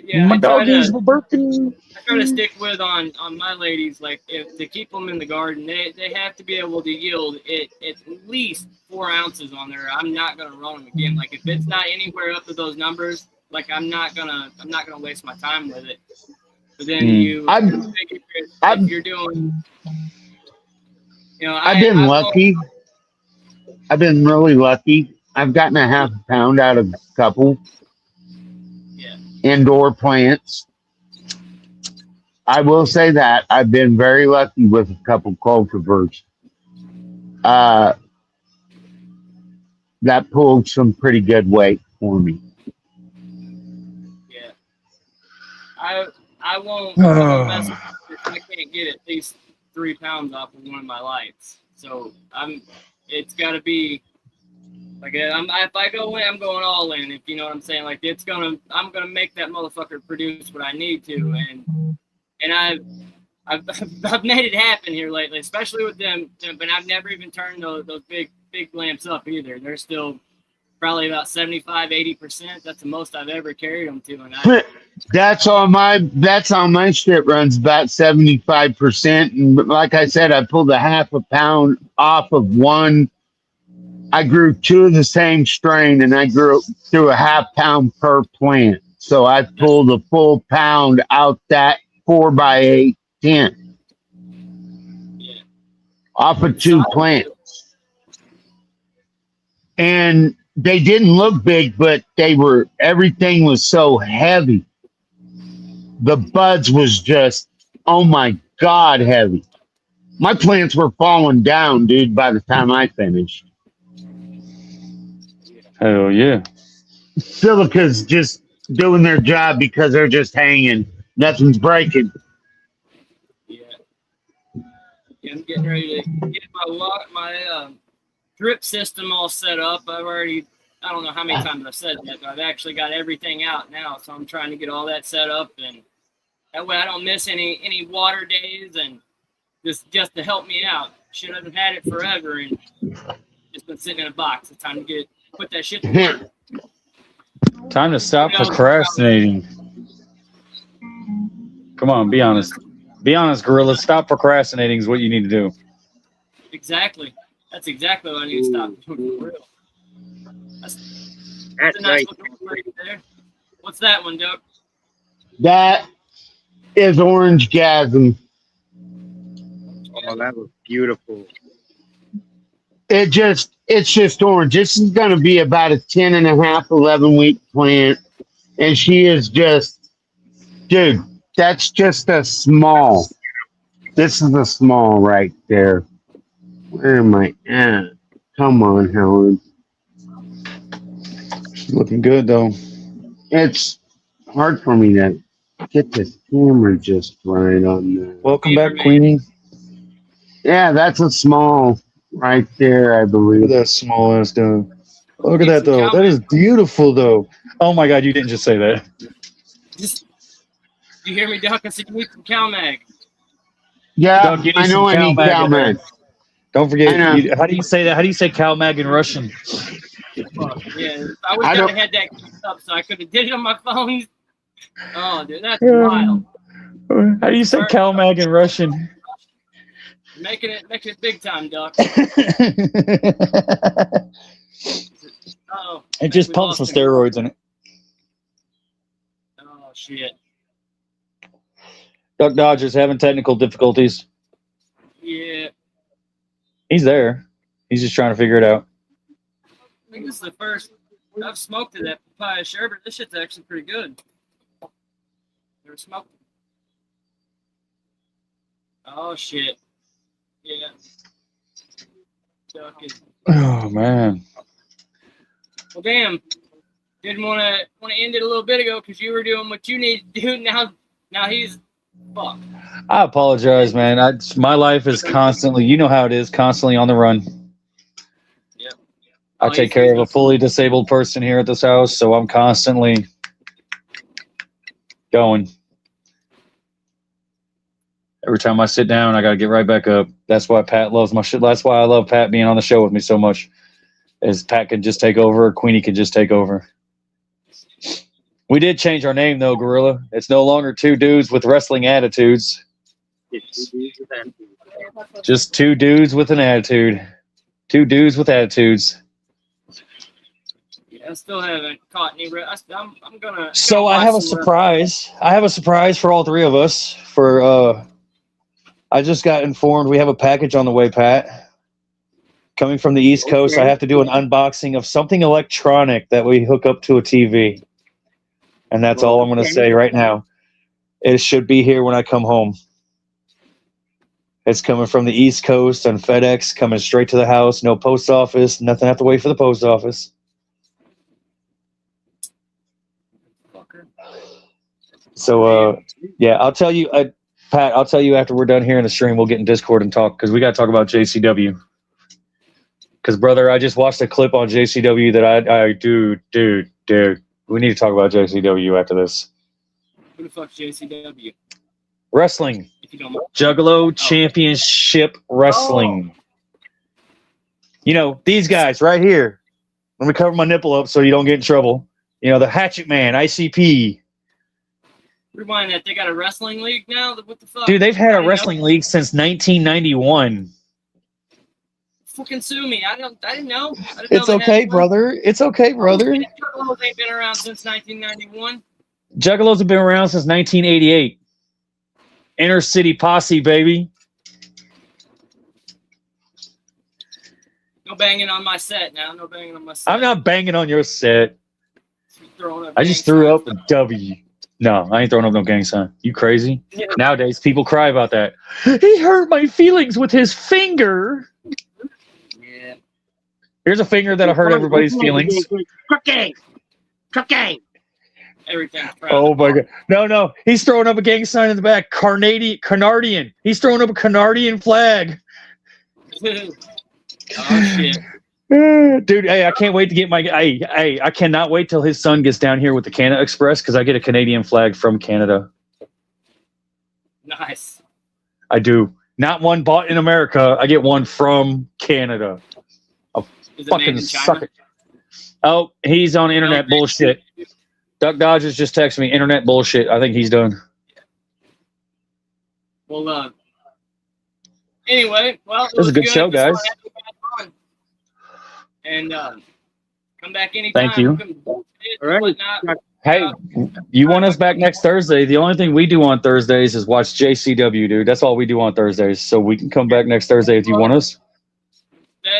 Yeah, My doggies were barking. I try to stick with on my ladies, like if to keep them in the garden, they have to be able to yield it at least 4 ounces on there. I'm not gonna run them again. Like if it's not anywhere up to those numbers, like I'm not gonna waste my time with it. But then if you're doing, I've been lucky. I've been really lucky. I've gotten a half a pound out of a couple indoor plants. I will say that I've been very lucky with a couple cultivars. That pulled some pretty good weight for me. Yeah, I won't mess with it if I can't get at least 3 pounds off of one of my lights. So it's got to be like if I go in, I'm going all in. If you know what I'm saying, like I'm gonna make that motherfucker produce what I need to, and I've made it happen here lately, especially with them. But I've never even turned those big lamps up either. They're still probably about 75-80%. That's the most I've ever carried them to, and that's on my shit runs about 75%. And like I said, I pulled a half a pound off of one. I grew 2 of the same strain, and I grew through a half pound per plant. So I pulled a full pound out that 4x8 tent off of 2 plants. And they didn't look big, but everything was so heavy. The buds was just, oh my God, heavy. My plants were falling down, dude, by the time I finished. Hell yeah. Silica's just doing their job because they're just hanging. Nothing's breaking. Yeah, I'm getting ready to get my drip system all set up. I don't know how many times I've said that, but I've actually got everything out now. So I'm trying to get all that set up, and that way I don't miss any water days, and just to help me out. Shit, I've had it forever, and it's been sitting in a box. It's time to put that shit to work. Time to stop procrastinating. Come on, be honest. Be honest, Gorilla. Stop procrastinating is what you need to do. Exactly. That's exactly what I need to stop doing for real. That's That's a nice nice. looking right there. What's that one, Doug? That is Orange Gasm. Oh, that was beautiful. It's just orange. This is going to be about a 10 and a half, 11 week plant. And she is just, dude, that's just a small. This is a small right there. Where am I at? Come on, Helen. She's looking good, though. It's hard for me to get the camera just right on there. Welcome back, Queenie. Yeah, that's a small right there, I Look believe. at that small ass dog. Look at that, though. That is beautiful, though. Oh, my God, you didn't just say that. Did you hear me, Doug? I said you need some CalMag. Yeah, Doug, you need I know I some need CalMag in there. CalMag. Don't forget, I know. how do you say that? How do you say CalMag in Russian? Yeah, I wish I don't- had that up so I could have did it on my phone. Oh, dude, that's wild. How do you say CalMag in Russian? Making it big time, Doc. Oh, It just pumps some steroids in it. Oh shit. Duck Dodger's having technical difficulties. Yeah. He's there. He's just trying to figure it out. I think this is the first I've smoked to that papaya sherbet. This shit's actually pretty good. Never smoked it. Oh shit. Yeah. Duck is. Oh man. Well, damn. Didn't want to end it a little bit ago because you were doing what you need to do. Now he's Fuck. I apologize, man. My life is constantly, you know how it is, constantly on the run. Yep. I take care of a fully disabled person here at this house, so I'm constantly going. Every time I sit down, I got to get right back up. That's why Pat loves my shit. That's why I love Pat being on the show with me so much. Is Pat can just take over, or Queenie can just take over. We did change our name, though, Gorilla. It's no longer two dudes with wrestling attitudes. Just two dudes with an attitude. Two dudes with attitudes. Yeah, I still haven't caught any. I'm gonna. So I have a surprise. I have a surprise for all three of us. I just got informed we have a package on the way, Pat. Coming from the East Coast, I have to do an unboxing of something electronic that we hook up to a TV. And that's all I'm going to say right now. It should be here when I come home. It's coming from the East Coast on FedEx, coming straight to the house. No post office. Nothing have to wait for the post office. So, yeah, I'll tell you, Pat, I'll tell you after we're done here in the stream, we'll get in Discord and talk, because we got to talk about JCW. Because, brother, I just watched a clip on JCW that dude, we need to talk about JCW after this. Who the fuck's JCW? Wrestling. If you don't mind. Juggalo Championship Wrestling. You know, these guys right here. Let me cover my nipple up so you don't get in trouble. You know, the Hatchet Man, ICP. Rewind that. They got a wrestling league now? What the fuck? Dude, they've had a wrestling league since 1991. Fucking sue me. I didn't know. It's okay, brother. It's okay, brother. Juggalos ain't been around since 1991. Juggalos have been around since 1988. Inner City Posse, baby. No banging on my set now. No banging on my set. I'm not banging on your set. I just gang threw signs. up a W. No, I ain't throwing up no gang sign. You crazy? Yeah. Nowadays, people cry about that. He hurt my feelings with his finger. Yeah. Here's a finger that'll hurt everybody's feelings. Cooking. Everything's Oh my god. No. He's throwing up a gang sign in the back. Canardian. He's throwing up a Canardian flag. Oh shit. Dude, hey, I can't wait to get my I cannot wait till his son gets down here with the Canada Express, because I get a Canadian flag from Canada. Nice. I do. Not one bought in America. I get one from Canada. I'll Is it fucking made in China? suck it. Oh, he's on internet bullshit. Duck Dodgers just texted me, internet bullshit. I think he's done. Well, anyway, well, This is a good show, guys. And come back anytime. Thank you. All right. Hey, you want us back next Thursday? The only thing we do on Thursdays is watch JCW, dude. That's all we do on Thursdays. So we can come back next Thursday if you want us.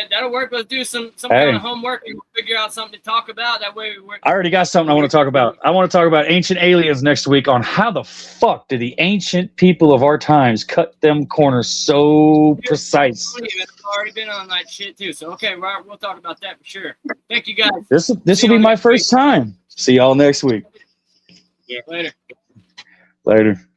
That'll work. Let's do some kind of homework and figure out something to talk about. That way we work. I already got something I want to talk about. I want to talk about ancient aliens next week, on how the fuck did the ancient people of our times cut them corners so precise. I've already been on that shit too. So okay, we'll talk about that for sure. Thank you guys. This will be my first time. See y'all next week. Yeah. Later. Later.